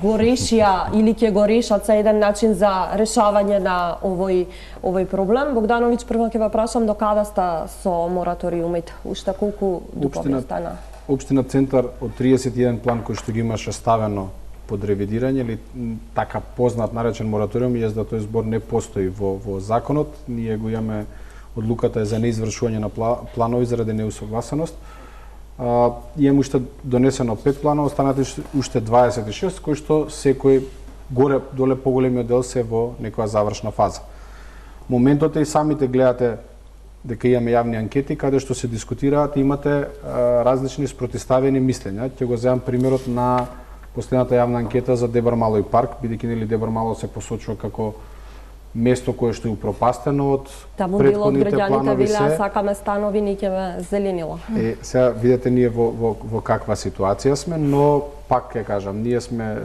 го решија или ќе го решат за еден начин за решавање на овој проблем? Богдановиќ, прво ќе ве прашам до каде сте со мораториумите? Уште колку дугови остана? Општина Центар од 31 план кој што ги имаше ставено под ревидирање или така познат наречен мораториум, јас да тој збор не постои во законот. Ние го имаме одлуката е за неизвршување на планови заради неусогласеност. Имам уште донесено 5 плана, останати уште 26, кои што секој горе доле поголемиот дел се во некоја завршна фаза. Моментот е и самите гледате дека имаме јавни анкети каде што се дискутираат и имате различни спротивставени мислења. Ќе го земам примерот на последната јавна анкета за Дебар Малој парк, бидејќи нели Дебар Мало се посочува како место кое што е упропастено од Таму било од претходните граѓаните планови билеа се. сакаме станови, ни ќе ве зеленило. Сега видете ние во каква ситуација сме, но пак ќе кажам, ние сме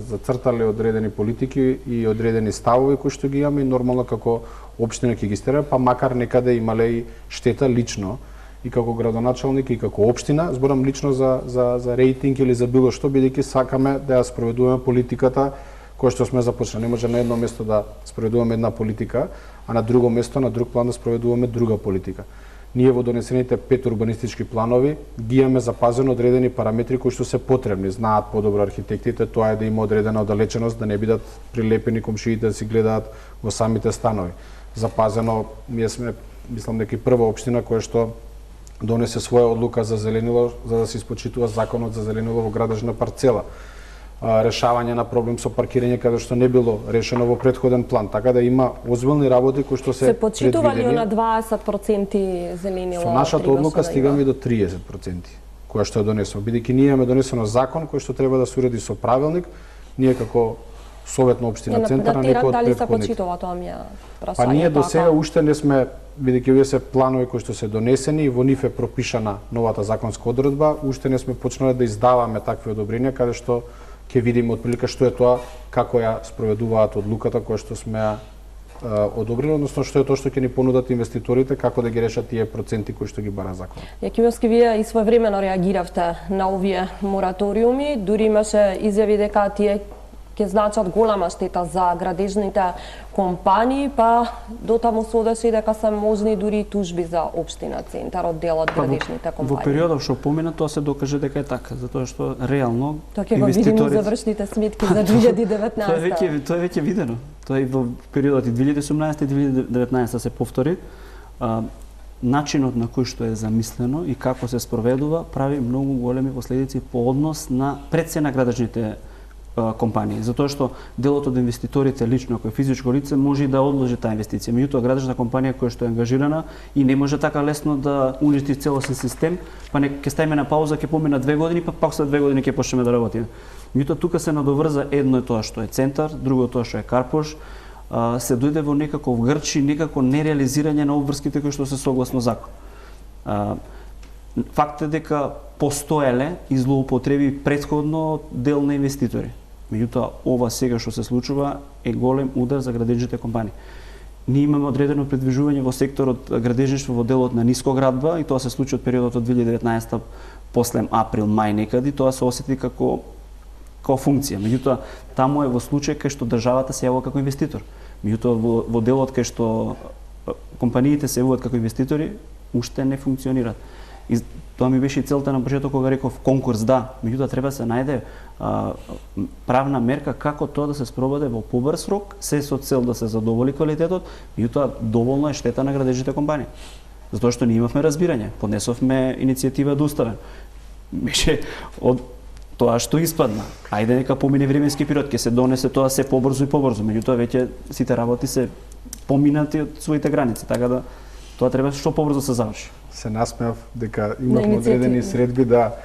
зацртали одредени политики и одредени ставови кои што ги имаме и нормално како општина ќе ги стераме, па макар некаде имале и штета лично и како градоначалник и како општина, зборам лично за рейтинг или за било што, бидејќи сакаме да ја спроведуваме политиката која што сме започнали. Не може на едно место да спроведуваме една политика, а на друго место, на друг план да спроведуваме друга политика. Ние во донесените 5 урбанистички планови ги имаме запазено одредени параметри кои што се потребни. Знаат подобро архитектите, тоа е да има одредена оддалеченост, да не бидат прилепени комшиите да си гледаат во самите станови. Запазено, ние сме, мислам дека и прва општина која што донесе своја одлука за зеленило, за да се испочитува законот за зеленило во градежна парцела. Решавање на проблем со паркирање каде што не било решено во претходен план, така да има озбилни работи кои што се почитува ли предвидени. на 20% зеленило? Со нашата треба одлука да стигаме има? до 30%, која што е донесено. Бидејќи ние имаме донесено закон кој што треба да се уреди со правилник, ние како Совет на општина Центар на некој од дали се претходните. почитува тоа ми е прашање. Па ние до така. сега уште не сме, бидејќи овие се планови кои што се донесени и во нив е пропишана новата законска одредба, уште не сме почнале да издаваме такви одобренија каде што ќе видиме отприлика што е тоа, како ја спроведуваат одлуката која што сме ја одобрили, односно што е тоа што ќе ни понудат инвеститорите, како да ги решат тие проценти кои што ги бара законот. Јакимовски, вие и своевремено реагиравте на овие мораториуми, дури имаше изјави дека тие ќе значат голема штета за градежните компании, па дотаму се одеше и дека се можни дури тужби за општина Центар од дел од градежните Во компании. периодот што помина, тоа се докаже дека е така, затоа што реално Тоа ќе го видиме у завршните сметки за 2019. Тоа е веќе видено. Тоа и во периодот и 2018 и 2019 се повтори. Начинот на кој што е замислено и како се спроведува прави многу големи последици по однос на пред се на градежните компании, затоа што делот од инвеститорите лично кој физичко лице може и да одложи таа инвестиција. Меѓутоа градежна компанија која што е ангажирана и не може така лесно да уништи целосен систем, па не ќе ставиме на пауза, ќе помина 2 години, па пак след 2 години ќе почнеме да работиме. Меѓутоа тука се надоврза едно е тоа што е Центар, друго тоа што е Карпош, се дојде во некаков грч и некако нереализирање на обврските кои што се согласно закон. Факт е дека постоеле и злоупотреби претходно дел на инвеститори. Меѓутоа, ова сега што се случува е голем удар за градежните компании. Ние имаме одредено предвижување во секторот градежништво во делот на нискоградба и тоа се случи од периодот од 2019 после април, мај некаде, тоа се осети како функција. Меѓутоа, таму е во случај кај што државата се јавува како инвеститор. Меѓутоа, во делот кај што компаниите се јавуваат како инвеститори, уште не функционираат. И тоа ми беше и целта на почеток кога реков конкурс, да, меѓутоа треба се најде правна мерка како тоа да се спроведе во побрз рок, се со цел да се задоволи квалитетот, меѓутоа доволно е штета на градежните компании. Затоа што ние имавме разбирање, поднесовме иницијатива да уставе. Беше од тоа што испадна. Ајде нека помине временски период, ќе се донесе тоа се побрзо и побрзо, меѓутоа веќе сите работи се поминати од своите граници, така да тоа треба што побрзо се заврши. Се насмеав дека имавме одредени средби да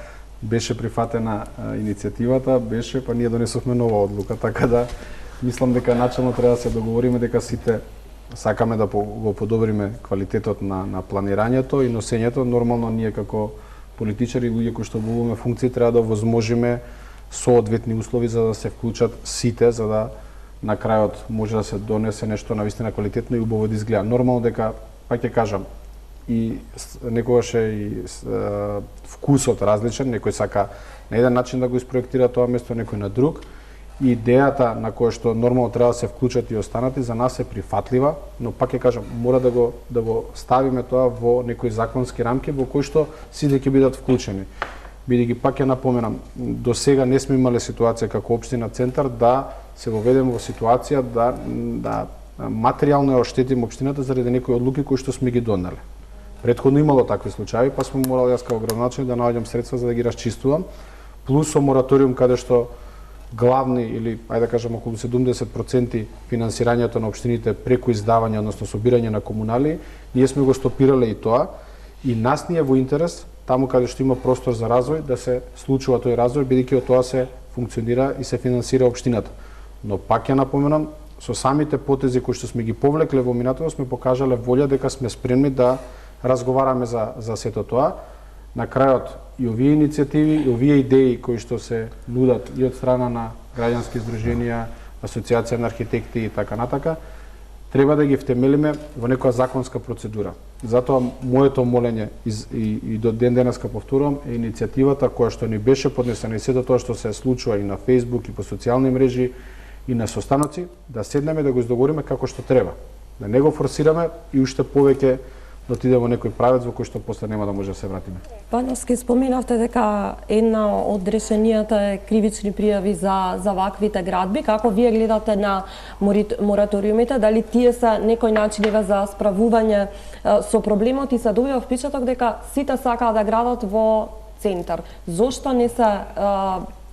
беше прифатена иницијативата, беше, па ние донесовме нова одлука, така да мислам дека начелно треба да се договориме дека сите сакаме да го подобриме квалитетот на планирањето и носењето. Нормално ние како политичари и луѓе кои што обуваме функции треба да возможиме соодветни услови за да се вклучат сите, за да на крајот може да се донесе нешто навистина квалитетно и убаво да изгледа. Нормално дека, па ќе кажам, и некогаш е и вкусот различен, некој сака на еден начин да го испроектира тоа место, некој на друг. И идејата на која што нормално треба да се вклучат и останати за нас е прифатлива, но пак ќе кажам, мора да го ставиме тоа во некои законски рамки во кои што сите ќе бидат вклучени. Бидејќи пак ќе напоменам, до сега не сме имале ситуација како општина Центар да се воведеме во ситуација да материјално ја оштетиме општината заради некои одлуки кои што сме ги донеле. Претходно имало такви случаи, па сме морали јас како градоначелник да наоѓам средства за да ги расчистувам, плюс со мораториум каде што главни или ајде да кажам околу 70% финансирањето на општините преку издавање, односно собирање на комунали, ние сме го стопирале и тоа и нас ни е во интерес таму каде што има простор за развој да се случува тој развој бидејќи од тоа се функционира и се финансира општината. Но пак ја напоменам, со самите потези кои што сме ги повлекле во минатото сме покажале волја дека сме спремни да разговараме за сето тоа. На крајот и овие иницијативи, и овие идеи кои што се нудат и од страна на граѓански здруженија, асоциација на архитекти и така натака, треба да ги втемелиме во некоја законска процедура. Затоа моето молење и до ден денеска повторувам е иницијативата која што ни беше поднесена и сето тоа што се случува и на Facebook и по социјални мрежи и на состаноци, да седнеме да го издоговориме како што треба. Да не го форсираме и уште повеќе да отиде во некој правец во кој што после нема да може да се вратиме. Пановски, споменавте дека една од решенијата е кривични пријави за ваквите градби. Како вие гледате на мораториумите? Дали тие се некој начиниве за справување со проблемот и се добива впечаток дека сите сакаат да градат во центар? Зошто не се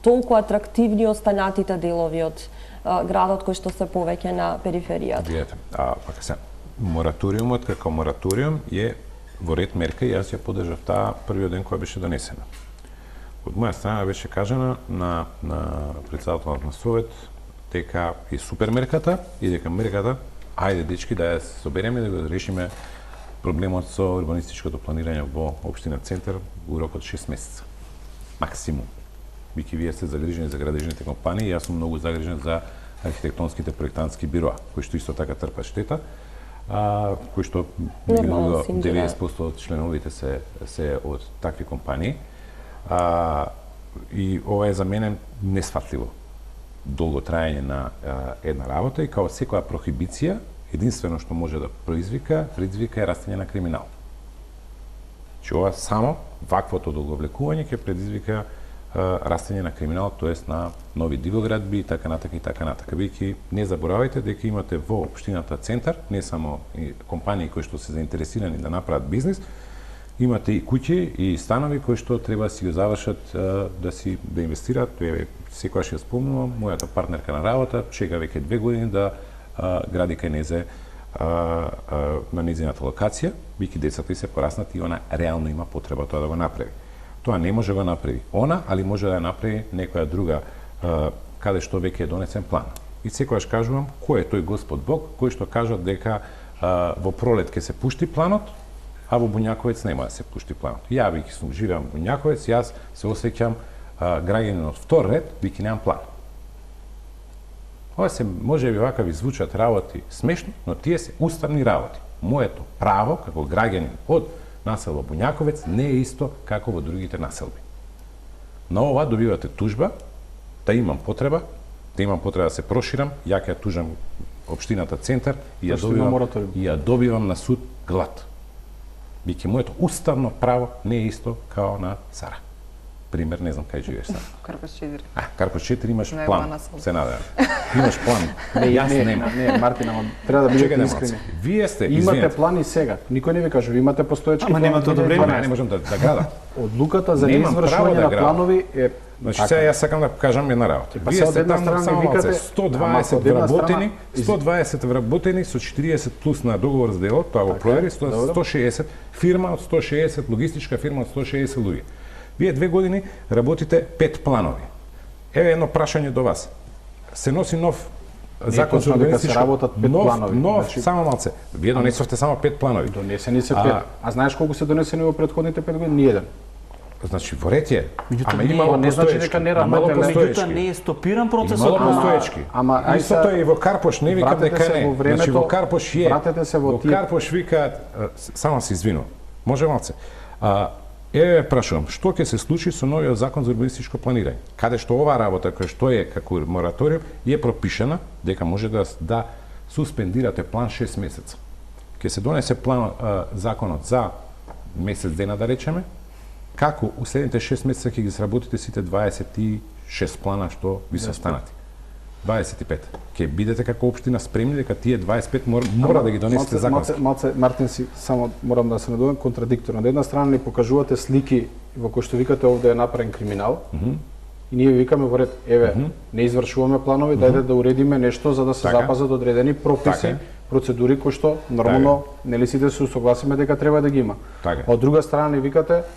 толку атрактивни останатите делови од градот кои што се повеќе на периферијата? Видете, пака се мораториумот како мораториум е во ред мерка и јас ја поддржав таа првиот ден која беше донесена. Од моја страна беше кажана на председателот на Совет дека е супер мерката и дека мерката, ајде дечки да ја собереме да го решиме проблемот со урбанистичкото планирање во општина Центар во рок од 6 месеца. Максимум. Бики вие сте загрижени за градежните компании, јас сум многу загрижен за архитектонските проектантски бироа, кои што исто така трпат штета, кои што 90% од членовите се од такви компании. И ова е за мене несфатливо долго траење на една работа и као секоја прохибиција, единствено што може да предизвика е растење на криминал. Че ова само ваквото долговлекување ќе предизвика растење на криминал, тоест на нови дивоградби и така натака. Бидејќи не заборавајте дека имате во општината Центар не само компании кои што се заинтересирани да направат бизнис, имате и куќи и станови кои што треба да си го завршат да инвестираат. Секогаш ја спомнувам, мојата партнерка на работа чека веќе 2 години да гради кај незе на незината локација, бидејќи децата и се пораснати и она реално има потреба тоа да го направи. Тоа не може да го направи она, али може да ја направи некоја друга каде што веќе е донесен план. И секогаш кажувам кој е тој Господ Бог кој што кажа дека во пролет ќе се пушти планот, а во Буњаковец нема да се пушти планот. Ја веќе сум живеам во Буњаковец, јас се осеќам граѓанин од втор ред, веќе немам план. Ова се може би вакави звучат работи смешно, но тие се уставни работи. Моето право како граѓанин од населба Буњаковец не е исто како во другите населби. На ова добивате тужба, да имам потреба да се проширам, ја ќе ја тужам општината Центар и ја добивам на суд глад. Биќе моето уставно право не е исто као на Сара. Пример, не знам кај живееш сам. Карпош 4. Карпош 4 имаш план. Се надевам. Имаш план. Јас немам. Не, Мартина, треба да бидете искрени. Вие сте, имате план и сега. Никој не ви кажува, имате постоечки план. Ама немате одобрение. Не можам да градам. Одлуката за неизвршување на планови е Значи сега јас сакам да кажам една работа. Вие сте там само малце 120 вработени, 120 вработени со 40 плюс на договор за дело, тоа го провери, 160 фирма од 160 логистичка фирма од 160 луѓе. Вие 2 години работите 5 планови. Еве едно прашање до вас. Се носи нов закон за урбанистичка нов само малце. Вие донесовте само 5 планови. Донесени се 5. А знаеш колку се донесени во претходните 5 години? Ниеден. Значи во ред е. Ама имало не значи дека не работи, меѓутоа не е стопиран процесот. Имало постоечки. Ама истото е и во Карпош, не викат дека не. Значи во Карпош е. Вратете се во Карпош викаат, само се извинувам. Може малце. Прашувам, што ќе се случи со новиот закон за урбанистичко планирање? Каде што оваа работа која што е како мораториум е пропишена дека може да суспендирате план 6 месеца. Ќе се донесе план законот за месец дена да речеме, како у следните 6 месеца ќе ги сработите сите 26 плана што ви се останати. 25. Ќе бидете како општина спремни дека тие 25 мора да ги донесете законски. Малце, Мартин, си само морам да се надувам контрадикторно. Од една страна ни покажувате слики во кои што викате овде е направен криминал. И ние викаме во ред, не извршуваме планови, дајте да уредиме нешто за да се запазат одредени прописи, процедури кои што нормално нели сите се согласиме дека треба да ги има. Од друга страна ни викате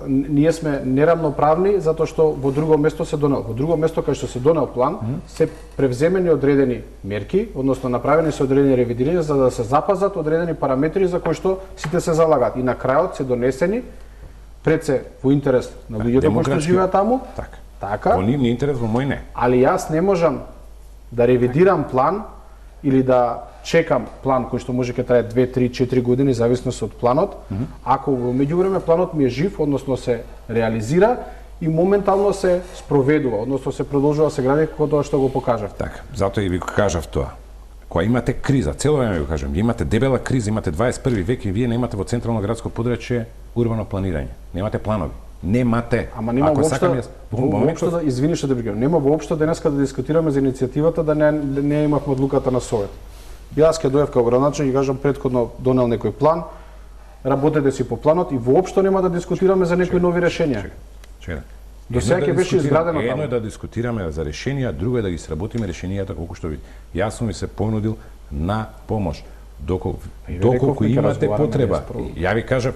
ние сме неравноправни затоа што во друго место се донел. Во друго место кај што се донел план, се превземени одредени мерки, односно направени се одредени ревидирања за да се запазат одредени параметри за кои што сите се залагат. И на крајот се донесени пред се во интерес на луѓето кои што живеат таму. Така. Во нивни интерес, во мој не. Али јас не можам да ревидирам план или да чекам план кој што може ќе трае 2, 3, 4 години зависност од планот, ако во меѓувреме планот ми е жив, односно се реализира и моментално се спроведува, односно се продолжува да се гради како тоа што го покажав. Така, затоа и ви кажав тоа. Кога имате криза, цело време ви кажам, имате дебела криза, имате 21 век и вие немате во централно градско подрачје урбано планирање. Немате планови. Немате. Ама нема воопшто да извини што те прекинувам. Нема воопшто денеска да дискутираме за иницијативата да не имавме одлуката на совет. Јас ќе дојдев како градоначелник и кажам претходно донел некој план, работете си по планот и воопшто нема да дискутираме за некои нови решенија. Чекај. До сега ќе беше изградено таму. Едно е да дискутираме за решенија, друго е да ги сработиме решенијата колку што ви. Јас сум ви се понудил на помош. Доколку имате потреба. Ја ви кажав,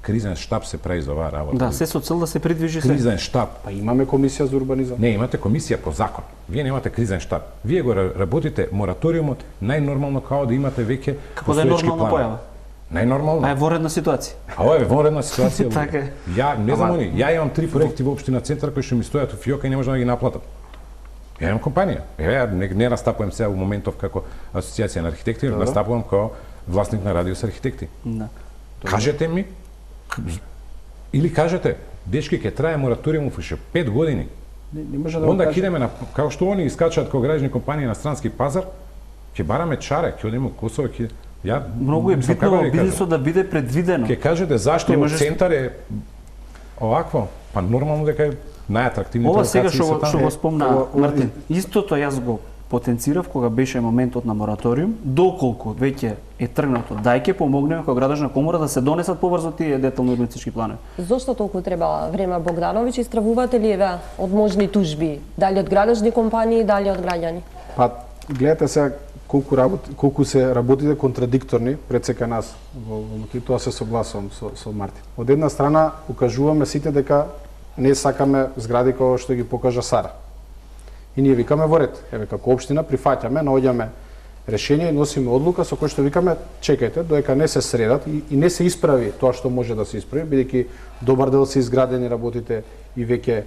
кризен штаб се прави за оваа работа. Да, се со цел да се придвижи се. Кризен штаб. Па имаме комисија за урбанизам. Не, имате комисија по закон. Вие немате кризен штаб. Вие го работите мораториумот најнормално како да имате веќе како да е нормална појава. Најнормално. А е воредна ситуација. А ова е воредна ситуација. Така е. Ја не знам они, ја имам 3 проекти во општина Центар кои што ми стојат во фиока и не можам да ги наплатам. Ја имам компанија. Ја не настапувам сега во моментов како асоцијација на архитекти, настапувам како власник на Радиус архитекти. Да. Кажете ми или кажете, дечки ќе трае мораториумов уште 5 години. Не може да Онда ќе идеме на како што они искачаат како граѓани компании на странски пазар, ќе бараме чаре, ќе одиме во Косово, ќе многу е битно во бизнисот да биде предвидено. Ќе кажете зашто во Центар е овакво, па нормално дека е најатрактивните ова локации. Ова сега што го спомна Мартин, истото јас го потенцирав кога беше моментот на мораториум, доколку веќе е тргнато, дај ќе помогнеме како градежна комора да се донесат побрзо тие детални урбанистички планови. Зошто толку треба време, Богдановиќ, и стравувате ли еве од можни тужби, дали од градежни компании, дали од граѓани? Па гледате сега колку се работите контрадикторни пред сека нас во тоа се согласувам со Мартин. Од една страна укажуваме сите дека не сакаме згради како што ги покажа Сара. И ние викаме во ред, еве како општина прифаќаме, наоѓаме решение и носиме одлука со кој што викаме чекајте додека не се средат и не се исправи тоа што може да се исправи, бидејќи добар дел се изградени работите и веќе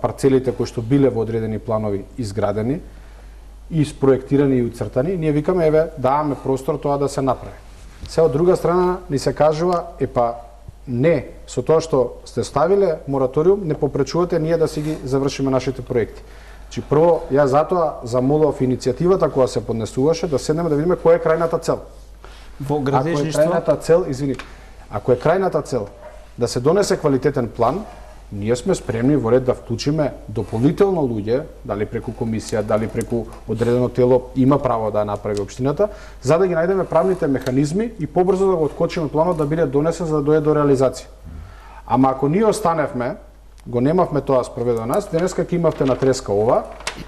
парцелите кои што биле во одредени планови изградени и спроектирани и уцртани, ние викаме еве даваме простор тоа да се направи. Се од друга страна ни се кажува не, со тоа што сте ставиле мораториум, не попречувате ние да си ги завршиме нашите проекти. Значи прво, ја затоа замолував иницијативата која се поднесуваше да седнеме да видиме која е крајната цел. Во градежништво, ако е крајната цел, ако е крајната цел да се донесе квалитетен план, ние сме спремни во ред да вклучиме дополнително луѓе, дали преку комисија, дали преку одредено тело има право да направи општината, за да ги најдеме правните механизми и побрзо да го откочиме планот да биде донесен за да дојде до реализација. Ама ако ние останевме, го немавме тоа спроведено нас, денеска ќе имавте на треска ова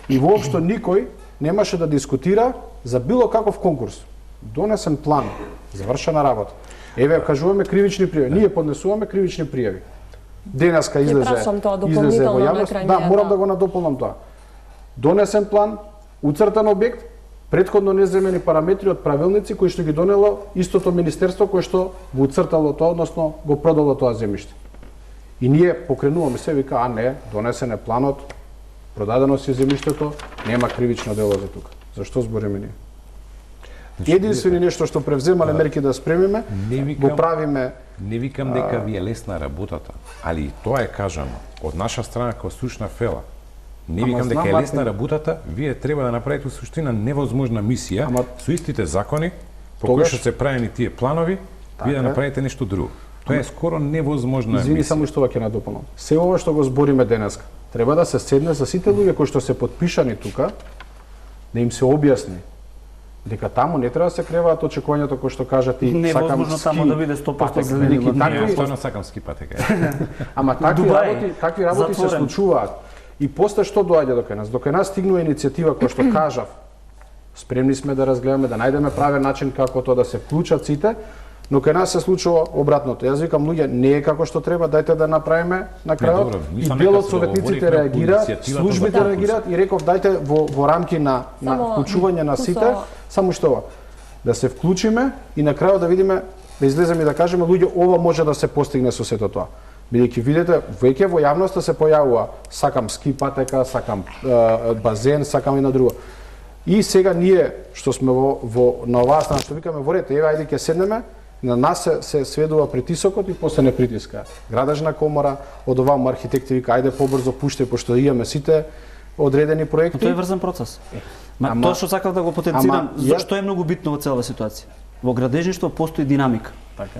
и воопшто никој немаше да дискутира за било каков конкурс. Донесен план, завршена работа. Еве кажуваме кривични пријави. Ние поднесуваме кривични пријави. Денеска излезе во јавност. Да, морам да го надополнам тоа. Донесен план, уцртан објект, претходно неземени параметри од правилници кои што ги донело истото министерство кое што го уцртало тоа, односно го продало тоа земјиште. И ние покренуваме се, вика, не, донесен е планот, продадено си земјиштето, нема кривично дело за тука. Зашто збориме ние? Единствено нешто што превземале мерки да спремиме, го правиме. Не викам дека ви е лесна работата, али и тоа е кажано од наша страна како сушна фела. Не викам дека е лесна работата, вие треба да направите суштина невозможна мисија со истите закони по кои што се правени тие планови, вие да направите нешто друго. Тоа е скоро невозможна Извини, мисија. само што ќе надополнам. Се ова што го збориме денеска, треба да се седне за сите луѓе кои што се подпишани тука, да им се објасни дека таму не треба да се креваат очекувањето кои што кажа ти Не е сакам возможно ски, таму да биде 100% патека, зелени нели, кит. такви- Не, стварно сакам ски патека. Ама такви Дубај, работи се затворен. случуваат. И после што доаѓа до кај нас? До кај нас стигнува иницијатива која што кажав. Спремни сме да разгледаме, да најдеме правен начин како тоа да се вклучат сите, но кај нас се случува обратното. Јас викам луѓе, не е како што треба, дајте да направиме на крајот. добро, И мислам дел дека од се советниците договоривме по реагираат, иницијативата службите за конкурс. реагираат и реков дајте во рамки на Само, вклучување на сите, Кусо, само што ова, да се вклучиме и на крајот да видиме, да излеземе и да кажеме луѓе ова може да се постигне со сето тоа. Бидејќи видите, веќе во јавноста се појавува сакам ски патека, сакам базен, сакам и на друго. И сега ние што сме на оваа страна што викаме во ред, еве ајде ќе седнеме, на нас се сведува притисокот и после не притиска. Градежна комора, од оваа архитекти вика ајде побрзо пуштај пошто имаме сите одредени проекти. Тоа е врзан процес. Ма Ама- тоа што сакав да го потенцирам, ама, зашто е многу битно во целава ситуација. Во градежништво постои динамика.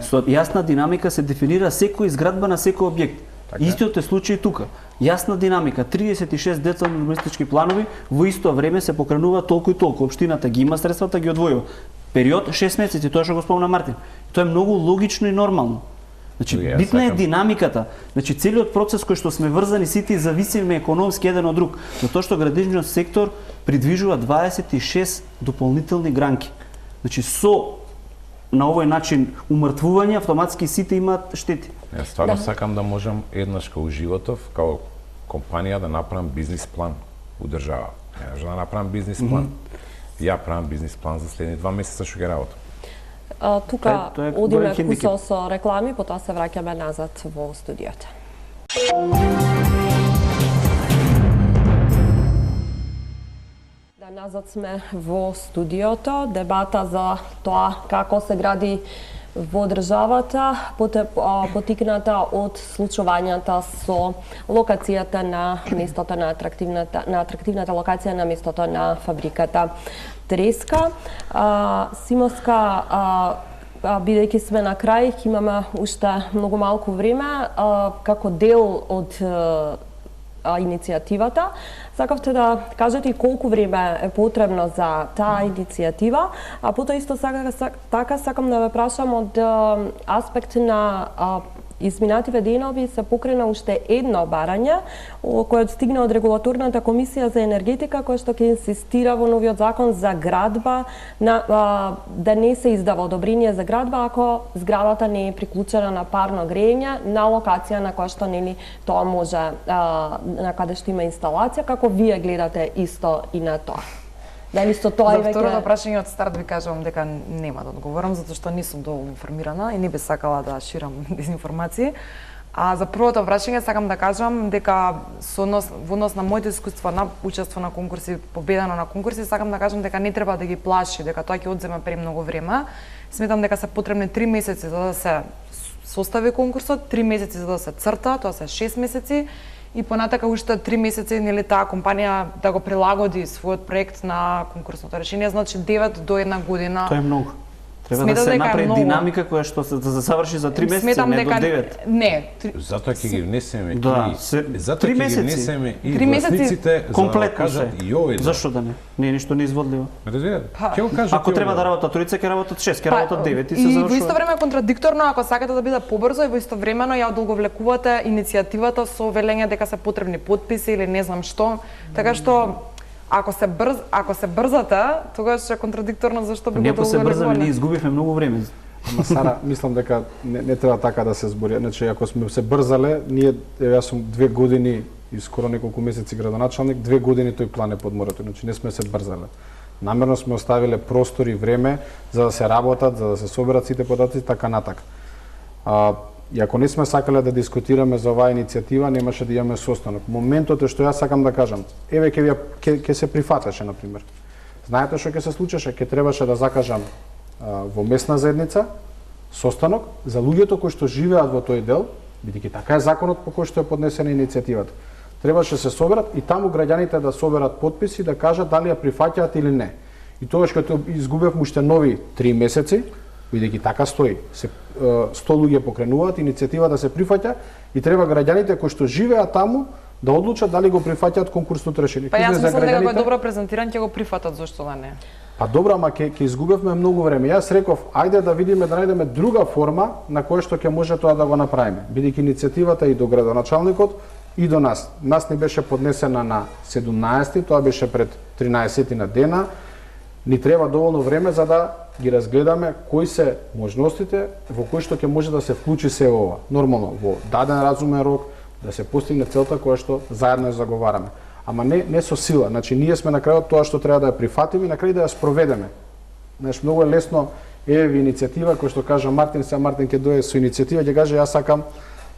Со јасна динамика се дефинира секој изградба на секој објект. Истиот е случај тука. Јасна динамика, 36 децилни урбанистички планови, во исто време се покренува толку и толку. Општината ги има средствата, ги одвојува. Период 6 месеци, тоа што го спомна Мартин. Тоа е многу логично и нормално. Значи, Јас битна е сакам- динамиката. Значи, целиот процес кој што сме врзани сите и зависиме економски еден од друг. Затоа што градежниот сектор придвижува 26 дополнителни гранки. Значи, со на овој начин умртвување, автоматски сите имаат штети. Јас стварно сакам да можам еднаш као животов, као компанија да направам бизнис план у држава. Не можам да направам бизнис план. Ја правам бизнис план за следни 2 месеца што ќе работам. Тука Тоа е одиме голем хендикеп. кусо со реклами, потоа се враќаме назад во студиото. Да, назад сме во студиото. Дебата за тоа како се гради во државата, потикната од случувањата со локацијата на местото на атрактивната локација на местото на фабриката Треска. Симоска, бидејќи сме на крај, имаме уште многу малку време, како дел од иницијативата. Сакавте да кажете и колку време е потребно за таа иницијатива, а потоа исто така сакам да ве прашам од аспект на изминативе денови се покрена уште едно барање кое стигна од регулаторната комисија за енергетика која што ќе инсистира во новиот закон за градба да не се издава одобрение за градба ако зградата не е приклучена на парно грење на локација на која што нели тоа може на каде што има инсталација, како вие гледате исто и на тоа? Дали со тоа За и второто веќе прашање од старт ви кажувам дека нема да одговорам затоа што не сум доволно информирана и не би сакала да ширам дезинформации. А за првото прашање сакам да кажам дека во однос на моите искуства на учество на конкурси, победено на конкурси, сакам да кажам дека не треба да ги плаши, дека тоа ќе одзема премногу време. Сметам дека се потребни 3 месеци за да се состави конкурсот, 3 месеци за да се црта, тоа се 6 месеци. И понатака уште 3 месеци нели таа компанија да го прилагоди својот проект на конкурсното решение, значи 9 до 1 година. Тоа е многу. Треба Сметам да се дека е направи многу. динамика која што се да заврши за 3 месеци, Сметам не до дека 9. не. Затоа ќе ги внесеме Да, и се- затоа 3 ќе ги месеци. внесеме и 3 месеци власниците за да Комплетно кажат се. и овој. Зашто да не? Не е ништо неизводливо. Разбирате? Па, Ќе го кажат. Ако и треба овој. да работат тројца, ќе работат 6, ќе работат 9 и се и во завршува. исто време е контрадикторно ако сакате да биде побрзо и во исто времено ја одолговлекувате иницијативата со велење дека се потребни потписи или не знам што. Така што ако се брзате, тогаш е контрадикторно зашто би Ние го ако се брзаме, ние одолговлекувале. изгубивме многу време. Ама Сара, мислам дека не треба така да се збори. Значи, ако сме се брзале, ние, јас сум 2 години и скоро неколку месеци градоначалник, 2 години тој план е под морето, значи не сме се брзале. Намерно сме оставиле простор и време за да се работат, за да се соберат сите податоци, така натака. И ако не сме сакале да дискутираме за оваа иницијатива, немаше да имаме состанок. Моментот е што јас сакам да кажам, еве ќе се прифатеше, например. Знаете што ќе се случеше? Ќе требаше да закажам во местна заедница состанок за луѓето кои што живеат во тој дел, бидејќи така е законот по кој што е поднесена иницијативата. Требаше се соберат и таму граѓаните да соберат потписи да кажат дали ја прифаќаат или не. И тогаш кога изгубевме уште нови 3 месеци, бидејќи така стои, 100 луѓе покренуваат, иницијативата се прифаќа и треба граѓаните кои што живеат таму да одлучат дали го прифаќаат конкурсното решение. Па јас За мислам дека го е граѓаните- добро презентиран, ќе го прифатат, зошто да не? Па добро, ама ќе изгубевме многу време. Јас реков, ајде да видиме да најдеме друга форма на која што ќе може тоа да го направиме. Бидејќи иницијативата и до градоначалникот и до нас. Нас ни беше поднесена на 17-ти, тоа беше пред 13 на дена. Ни треба доволно време за да ги разгледаме кои се можностите во кои што ќе може да се вклучи се ова. Нормално, во даден разумен рок, да се постигне целта која што заедно ја заговараме. Ама не со сила. Значи, ние сме на крајот тоа што треба да ја прифатиме и на крај да ја спроведеме. Знаеш, многу е лесно, ви иницијатива, кој што кажа Мартин, сега Мартин ќе дое со иницијатива, ќе каже јас сакам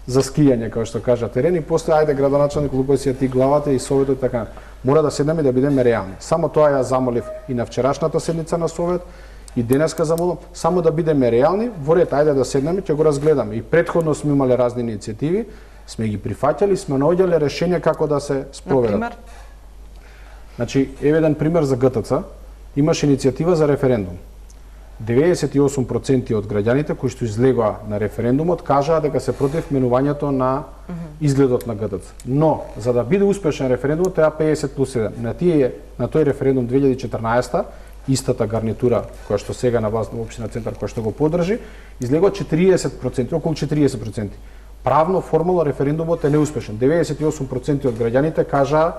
за скијање, како што кажа терен, и после ајде градоначалник лупај си ја ти главата и советот и така. Мора да седнеме и да бидеме реални. Само тоа ја замолив и на вчерашната седница на совет, и денеска замолам, само да бидеме реални, во ред, ајде да седнеме, ќе го разгледаме. И претходно сме имале разни иницијативи, сме ги прифаќали, сме наоѓале решенија како да се спроведат. Например? Значи, еве еден пример за ГТЦ, имаше иницијатива за референдум. 98% од граѓаните кои што излегоа на референдумот кажаа дека се против менувањето на изгледот на ГТЦ. Но за да биде успешен референдумот треба 50+1. На тој референдум 2014 истата гарнитура која што сега на власт во општина Центар која што го поддржи, излегоа 40%, околу 40%. Правно формално референдумот е неуспешен. 98% од граѓаните кажаа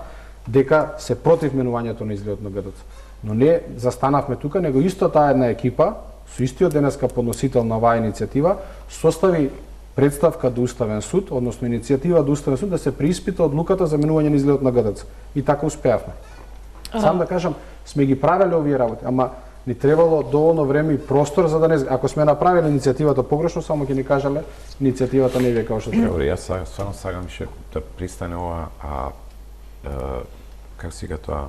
дека се против менувањето на изгледот на ГТЦ. Но не застанавме тука, него исто таа една екипа, со истиот денеска подносител на оваа иницијатива, состави представка до Уставен суд, односно иницијатива до Уставен суд да се преиспита одлуката за менување на изгледот на ГТЦ. И така успеавме. Сам да кажам, сме ги правеле овие работи, ама ни требало доволно време и простор за да не... Ако сме направиле иницијативата погрешно, само ќе ни кажале иницијативата не е како што треба. Добре, јас стварно сакам више да пристане ова, како се вика тоа,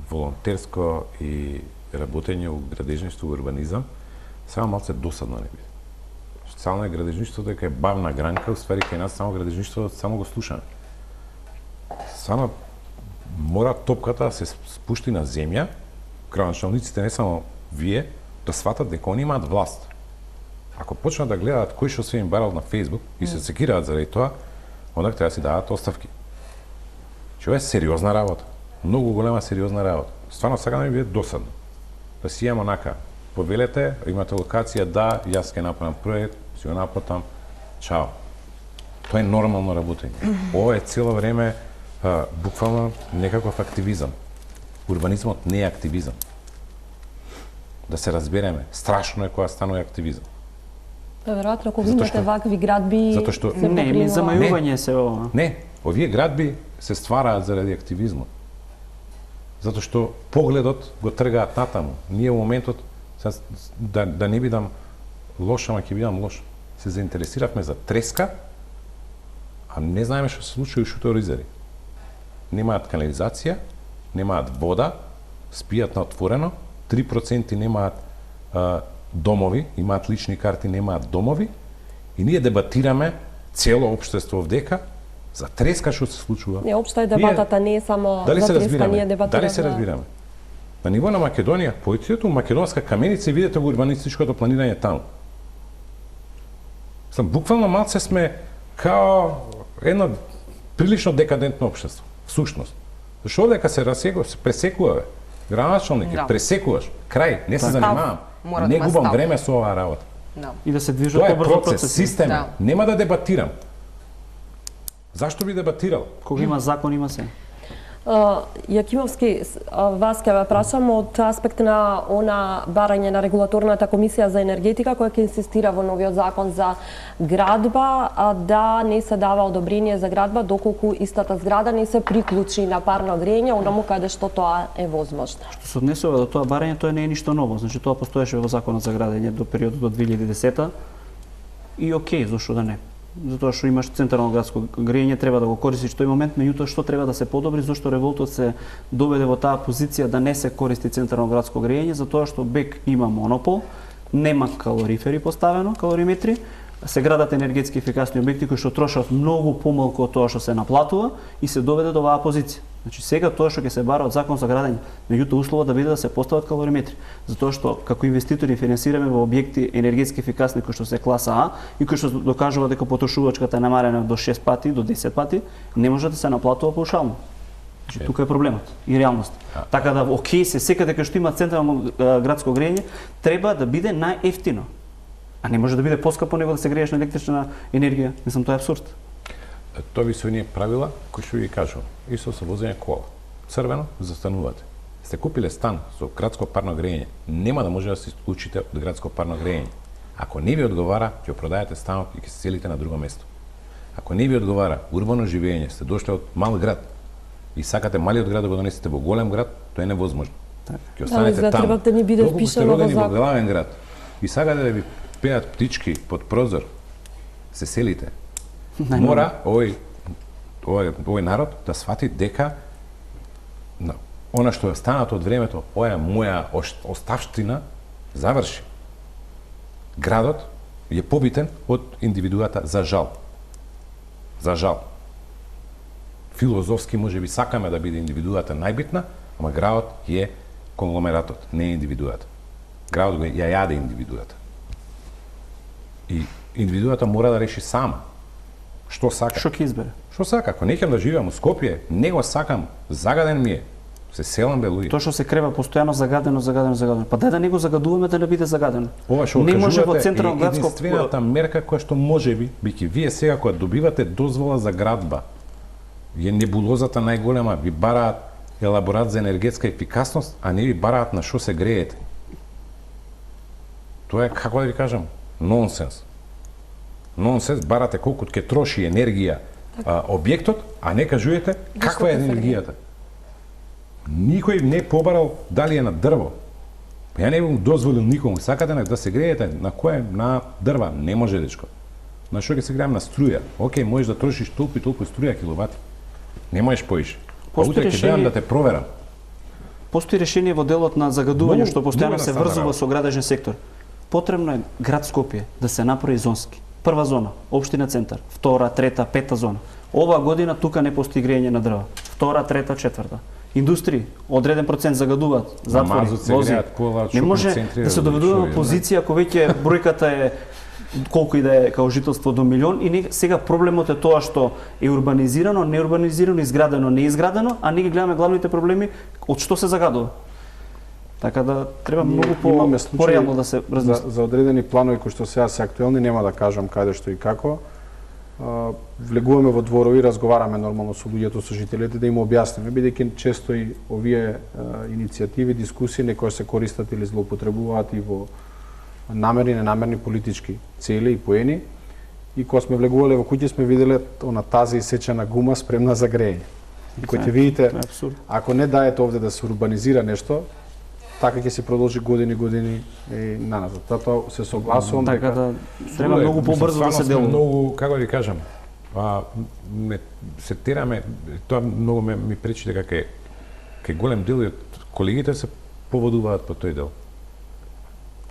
волонтерско и работење у градежништво и урбанизам, само малце досадно не биде. Само е градежништво дека е бавна гранка, уствари кај нас само градежништво само го слушаме. Само мора топката да се спушти на земја, градоначалниците не само вие, да сватат дека они имаат власт. Ако почнат да гледаат кој што се им барал на Facebook и се секираат заради тоа, онда треба да си дадат оставки. Ова е сериозна работа. Многу голема сериозна работа. Стварно сакам да ми биде досадно. Да си имам онака, повелете, имате локација, да, јас ќе направам проект, си го наплатам, чао. Тоа е нормално работење. Ова е цело време буквално некаков активизам. Урбанизмот не е активизам. Да се разбереме, страшно е кога станува активизам. Веројатно, кога Затоа имате што- вакви градби, затоа што- се Не, ми покринува. замајување се ова. Не, овие градби се ствараат заради активизмот. Затоа што погледот го тргаат натаму. Ние во моментот, да не бидам лош, ама ќе бидам лош, се заинтересиравме за треска, а не знаеме што се случува у Шуторизари. Немаат канализација, немаат вода, спијат на отворено, 3% немаат домови, имаат лични карти, немаат домови, и ние дебатираме цело општество овдека за треска што се случува. Не, општа е дебатата, не е само Дали за се треска, разбираме? ние дебатираме. Дали се разбираме? На ниво на Македонија, појдете у македонска каменица и видите го урбанистичкото планирање таму. Буквално малце сме као едно прилично декадентно општество, всушност. Зашто овдека се пресекува, градоначалник, Да. пресекуваш, крај, не се Став. занимавам. Мора да Не има губам став. време со оваа работа. Да. И да се движат Тоа е побрзо процес, процеси. систем. Да. Нема да дебатирам. Зашто би дебатирал? Кога има закон, има се. Јакимовски, вас ќе ве прашам од аспект на она барање на регулаторната комисија за енергетика која ќе инсистира во новиот закон за градба да не се дава одобрение за градба доколку истата зграда не се приклучи на парно грење онаму каде што тоа е возможно. Што се однесува до тоа барање, тоа не е ништо ново. Значи тоа постоеше во законот за градење до периодот до 2010 и окей, зошто да не. затоа што имаш централно градско грејење, треба да го користиш тој момент, меѓутоа што треба да се подобри, зашто револтот се доведе во таа позиција да не се користи централно градско грејење, затоа што БЕК има монопол, нема калорифери поставено, калориметри, се градат енергетски ефикасни објекти кои што трошат многу помалку од тоа што се наплатува и се доведе до оваа позиција. Значи сега тоа што ќе се бара од закон за градење, меѓутоа условот да биде да се постават калориметри, затоа што како инвеститори финансираме во објекти енергетски ефикасни кои што се класа А и кои што докажува дека потрошувачката е намалена до 6 пати, до 10 пати, не може да се наплатува паушално. Значи тука е проблемот и реалност. Така да окей се секаде кај што има централно градско грејење, треба да биде најевтино. А не може да биде поскапо него да се грееш на електрична енергија. Мислам, тоа е абсурд. Тоа ви се оние правила кои што ви кажувам. Исто со возење кола. Црвено застанувате. Сте купиле стан со градско парно грејење, нема да може да се исклучите од градско парно грејење. Ако не ви одговара, ќе продајате станот и ќе се селите на друго место. Ако не ви одговара урбано живење, сте дошле од мал град и сакате малиот град да го донесете во голем град, тоа е невозможно. Ќе останете таму. Треба да ни биде Доколку сте впишано во родени во закон. главен град и сакате да ви пеат птички под прозор, се селите. Мора овој народ да свати дека она што е останато од времето, ова е моја оставштина, заврши. Градот е побитен од индивидуата, за жал. За жал. Филозофски може би сакаме да биде индивидуата најбитна, ама градот е конгломератот, не е индивидуата. Градот ја јаде индивидуата. И индивидуата мора да реши сама што сака. Што ќе избере? Што сака? Ако неќам да живеам во Скопје, не го сакам, загаден ми е. Се селам бе луѓе. Тоа што се крева постојано загадено. Па дај да не го загадуваме да не биде загадено. Ова што не може во кажувате централно е градско единствената мерка која што може би, биќе вие сега кога добивате дозвола за градба, е небулозата најголема, ви бараат елаборат за енергетска ефикасност, а не ви бараат на што се греете. Тоа е, како да ви кажам, нонсенс. Нонсенс, барате колку ќе троши енергија објектот, а не кажувате каква е енергијата. Никој не побарал дали е на дрво. Ја не бим дозволил никому. Сакате да се греете на кое? На дрва. Не може, дечко. На што ќе се греем? На струја. Океј, можеш да трошиш толку и толку струја киловати. Не можеш поише. Па утре ќе беам да те проверам. Постои решение во делот на загадување што постојано многу се врзува со градежен сектор. Потребно е град Скопје да се направи зонски. Прва зона, општина центар, втора, трета, пета зона. Оваа година тука не постои грејење на дрва. Втора, трета, четврта. Индустрии, одреден процент загадуваат, затвори, вози. Не може да се доведува во позиција ако веќе бројката е колку и да е као жителство до милион и сега проблемот е тоа што е урбанизирано, неурбанизирано, изградено, неизградено, а ние ги гледаме главните проблеми од што се загадува. Така да треба многу пореално да се размисли. За одредени планови кои што сега се актуелни, нема да кажам каде што и како. Влегуваме во дворови, разговараме нормално со луѓето, со жителите да им објасниме, бидејќи често и овие иницијативи, дискусии некои се користат или злоупотребуваат и во намерни, ненамерни политички цели и поени. И кога сме влегувале во куќи сме виделе она тази исечена гума спремна за грејење. И кој ќе видите, ако не даете овде да се урбанизира нешто, така ќе се продолжи години и наназад. Затоа се согласувам дека да треба многу побрзо да се делува. Многу, како да ви кажам, се тераме, тоа многу ми пречи дека кај голем дел од колегите се поводуваат по тој дел.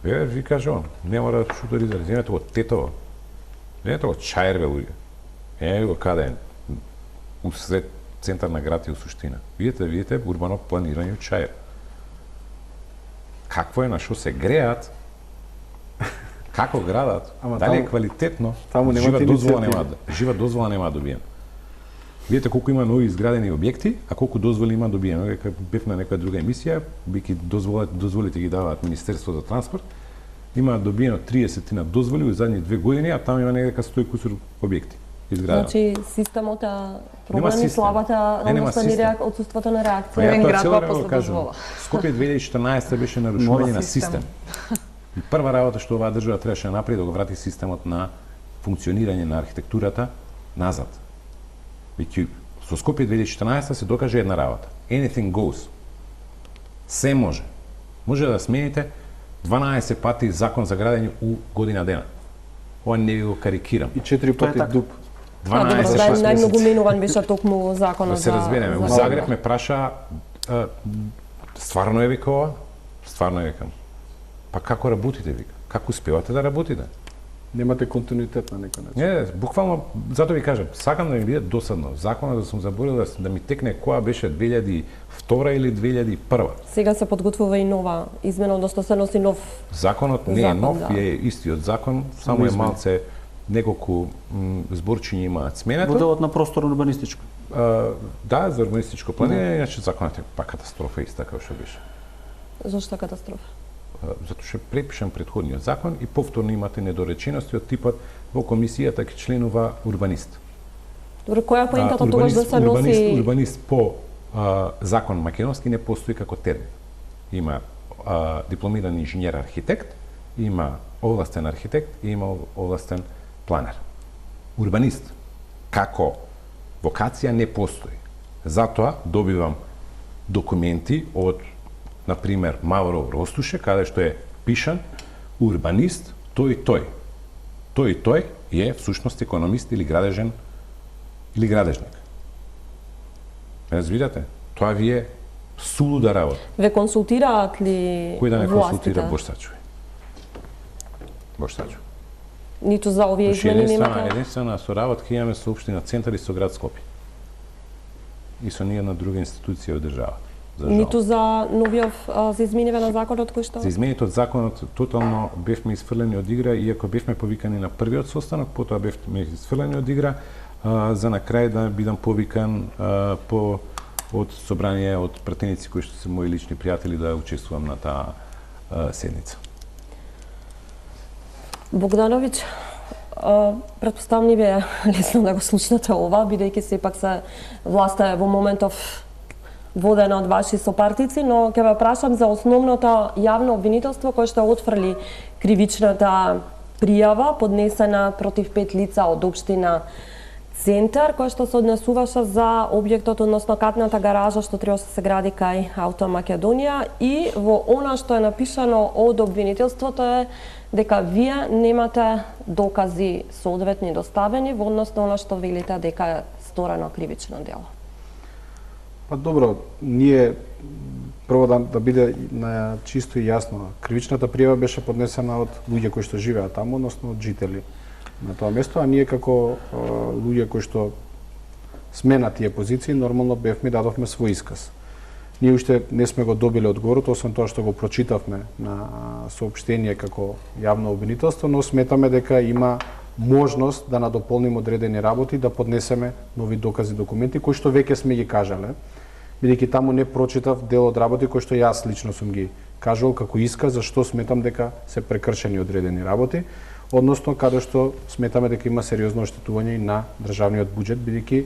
Ви кажувам, не мора да шуторизирате, земете го Тетово, земете го Чаир, бе луѓе. Еме го каде е, усред центар на град и у суштина. Видите урбано планирање у Чаир. Какво е, на што се греат, како градат, дали е квалитетно, жива дозвола нема добиен. Видите колку има нови изградени објекти, а колку дозволи има добиено. Кога бев на некоја друга емисија, бики дозволите ги даваат Министерство за транспорт, има добиено 30 дозволи во задни 2 години, а таму има некака 100 кусур објекти изградени. Значи системот е проблем и слабата, односно отсуството на реакција. Еден град два после дозвола. Скопје 2014 беше нарушување на систем. И прва работа што оваа држава требаше да направи да го врати системот на функционирање на архитектурата назад. Веќе со Скопје 2014 се докаже една работа. Anything goes. Се може. Може да смените 12 пати закон за градење у година дена. ова не ви го карикирам. И 4 Тоа е пати така. дуп. 12 Добро, шест најмногу месеци. менуван беше токму Да законот се разбереме. за У Загреб ме праша, стварно е вика ова? Стварно е викам. Па како работите, вика? Како успевате да работите? Немате континуитет на некој начин. Не, буквално, зато ви кажам, сакам да ми биде досадно. Законот да сум заборил да ми текне која беше 2002 или 2001. Сега се подготвува и нова измена, одnosno се носи нов. Законот не е Закон, нов, да. е истиот закон, само Само е измени. малце неколку зборчиња имаат Во сменето. делот на просторно урбанистичко. Да, за урбанистичко планирање, иначе законот е па катастрофа иста како што беше. Зошто катастрофа? Затоа што е препишан претходниот закон и повторно имате недоречености од типот во комисијата ќе членува урбанист. Добро, која е поентата тогаш да се носи... Урбанист по закон македонски не постои како термин. Има дипломиран инженер архитект, има овластен архитект и има овластен планер. Урбанист како вокација не постои. Затоа добивам документи од, например, Мавро Ростуше, каде што е пишан урбанист тој и тој. Тој и тој е всушност економист или градежен или градежник. Разбирате? Тоа ви е сулуда работа. Ве консултираат ли Кој да ме властите? консултира Бош Сачови? Бош Сачови. Ниту за овие измени немате? Единствена со работа ќе имаме со Општина Центар и со град Скопје. И со ниједна друга институција од државата. За жал. Ниту за новиот за измениве на законот кој што? За измените од законот тотално бевме исфрлени од игра, иако бевме повикани на првиот состанок, потоа бевме исфрлени од игра, за на крај да бидам повикан од собрание од пратеници кои што се мои лични пријатели да учествувам на таа седница. Богдановиќ, претпоставам ни бе лесно да го слушнете ова, бидејќи сепак се власта е во моментов водена од ваши сопартици, но ќе ве прашам за основното јавно обвинителство кое што отфрли кривичната пријава поднесена против 5 лица од општина Центар, која што се однесуваше за објектот, односно катната гаража што требаше да се гради кај Ауто Македонија, и во она што е напишано од обвинителството е дека вие немате докази соодветни доставени во однос на она што велите дека е сторено кривично дело. Па добро, ние прво да биде на чисто и јасно, кривичната пријава беше поднесена од луѓе кои што живеат таму, односно од жители на тоа место, а ние како луѓе кои што сме на тие позиции, нормално бевме и дадовме свој исказ. Ние уште не сме го добиле одговорот, освен тоа што го прочитавме на соопштение како јавно обвинителство, но сметаме дека има можност да надополниме одредени работи, да поднесеме нови докази, документи кои што веќе сме ги кажале, бидејќи таму не прочитав дел од работи кои што јас лично сум ги кажал како исказ зашто сметам дека се прекршени одредени работи, односно каде што сметаме дека има сериозно оштетување и на државниот буџет, бидејќи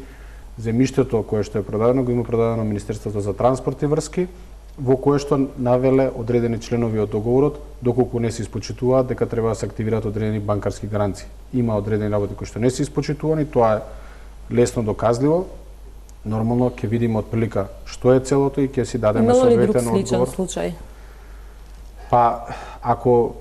земјиштето кое што е продадено го има продадено Министерството за транспорт и врски, во кое што навеле одредени членови од договорот, доколку не се испочитуваат дека треба да се активираат одредени банкарски гаранции. Има одредени работи кои што не се испочитувани, тоа е лесно доказливо. Нормално ќе видиме отприлика што е целото и ќе си дадеме Имало ли друг соодветен сличен одговор. случај? Па, ако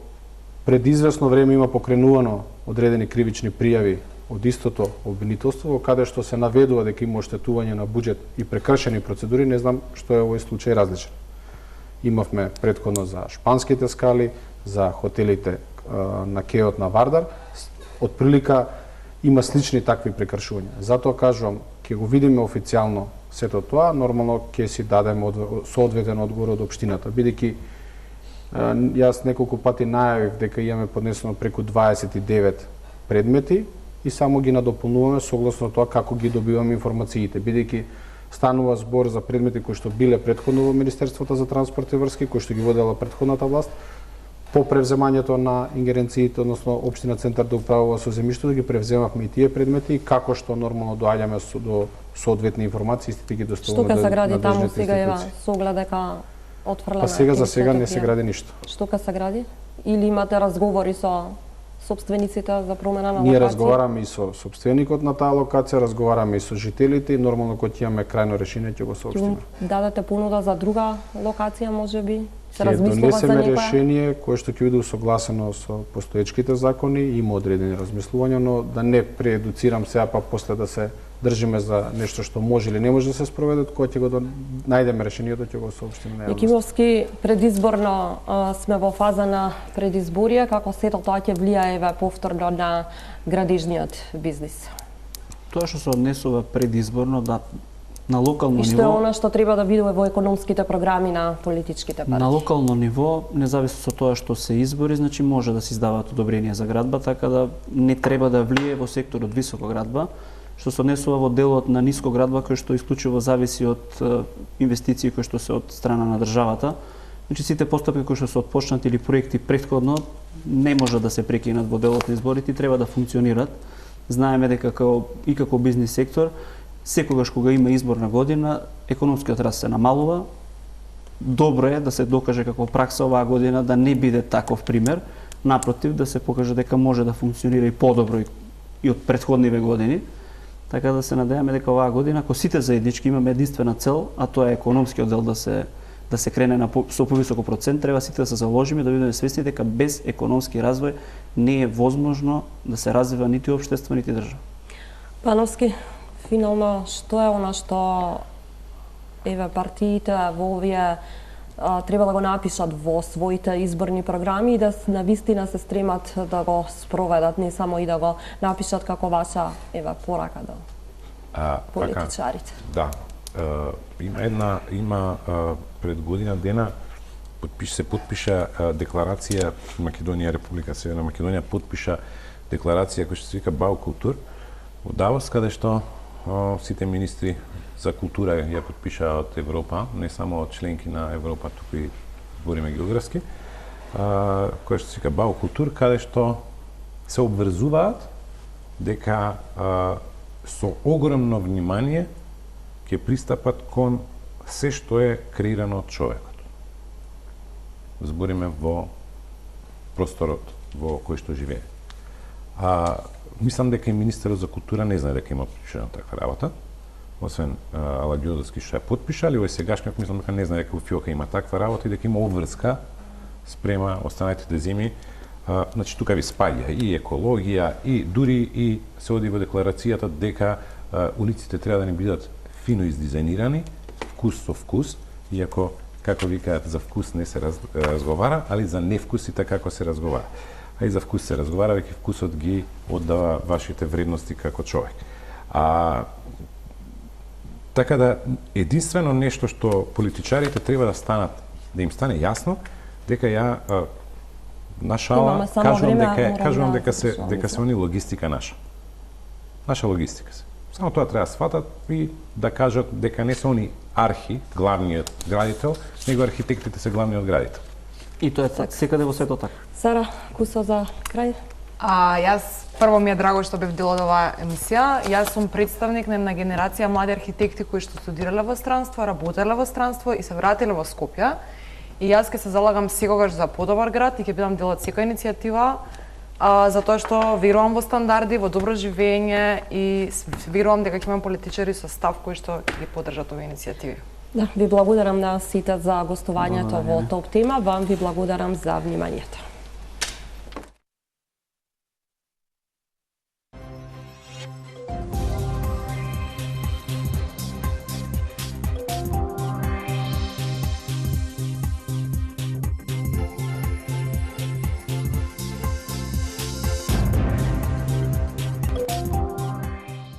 пред известно време има покренувано одредени кривични пријави од истото обвинителство, во каде што се наведува дека има оштетување на буџет и прекршени процедури, не знам што е овој случај различен. Имавме претходно за шпанските скали, за хотелите на кеот на Вардар, отприлика има слични такви прекршувања. Затоа кажувам, ќе го видиме официјално сето тоа, нормално ќе си дадеме соодветен одговор од општината, бидејќи јас неколку пати најавив дека имаме поднесено преку 29 предмети и само ги надополнуваме согласно тоа како ги добиваме информациите, бидејќи станува збор за предмети кои што биле претходно во Министерството за транспорт и врски, кои што ги водела претходната власт, по превземањето на ингеренциите, односно Општина Центар да управува со земјиштето, да ги превземавме и тие предмети, и како што нормално доаѓаме до соодветни информации, истите ги Што доставуваме ќе се гради на таму надлежните сега, ева, институции. со оглед дека отфрлена? Па сега за сега не се кривичната гради пријава? ништо. Што ќе се гради? Или имате разговори со сопствениците за промена на Ние локација? разговараме и со сопственикот на таа локација, разговараме и со жителите и нормално кога ќе имаме крајно решение ќе го Ќе соопштиме. дадете понуда за друга локација, можеби? Се ќе размислува за донесеме некоја? решение кое што ќе биде усогласено со постоечките закони, има одредени размислувања, но да не преедуцирам сега па после да се држиме за нешто што може или не може да се спроведе, кога ќе го најдеме решението, ќе го соопштиме на јавноста. Јакимовски, предизборно сме во фаза на предизборие, како сето тоа ќе влијае повторно на градежниот бизнис. Тоа што се однесува предизборно, да, на локално И што е ниво, она што треба да биде во економските програми на политичките партии? на локално ниво, независно со тоа што се избори, значи може да се издаваат одобренија за градба, така да не треба да влие во секторот високо градба, што се однесува во делот на ниско градба, кој што исклучиво зависи од инвестиции кои што се од страна на државата. Значи сите постапки кои што се отпочнати или проекти претходно не може да се прекинат во делот на изборите, треба да функционират. Знаеме дека како бизнис сектор, секогаш кога има изборна година, економскиот раст се намалува. Добро е да се докаже како пракса оваа година да не биде таков пример, напротив да се покаже дека може да функционира и подобро и од претходниве години. Така да се надеваме дека оваа година, ако сите заеднички имаме единствена цел, а тоа е економскиот дел да се крене со повисоко процент, треба сите да се заложиме, да бидеме свесни дека без економски развој не е возможно да се развива нити општество, нити држава. Пановски, финално, што е она што партиите во овие треба да го напишат во своите изборни програми и да навистина се стремат да го спроведат, не само и да го напишат како ваша порака до политичарите. Да. Има пред година дена се подпиша декларација Македонија, Република Северна Македонија подпиша декларација која се вика Бау култур во Давос, каде што сите министри за култура ја подпишаа од Европа, не само од членки на Европа, туку и збориме географски, која што се вика Бау култур, каде што се обврзуваат дека со огромно внимание ќе пристапат кон се што е креирано од човекот. Збориме во просторот во кој што живее. Мислам дека и министерот за култура не знае дека има подпишана таква работа, освен Ала Ѓодовски што ја подпиша, али овој сегашниот мислам дека не знае дека во ФИОКа има таква работа и дека има обврска спрема останатите земји. Значи тука ви спаѓа и екологија и дури и се оди во декларацијата дека улиците треба да не бидат фино издизајнирани, вкус со вкус, иако како викаат за вкус не се разговара, али за невкусите како се разговара. А и за вкус се разговара, веќе вкусот ги оддава вашите вредности како човек. Така да единствено нешто што политичарите треба да станат, да им стане јасно, дека ја нашала кажувам дека се они логистика наша. Наша логистика се. Само тоа треба да сватат и да кажат дека не се они главниот градител, него архитектите се главниот градител. И тоа е така, секаде во светот така. Сара, Кусо за крај? Јас прво ми е драго што бев дел од оваа емисија. Јас сум представник на една генерација млади архитекти кои што студирале во странство, работеле во странство и се вратиле во Скопје. И јас ќе се залагам секогаш за подобар град и ќе бидам дел од секоја иницијатива, затоа што верувам во стандарди, во добро живење и верувам дека ќе имам политичари со став кои што ги поддржат овие иницијативи. Да, ви благодарам на сите за гостувањето во Топ Тема, вам ви благодарам за вниманието.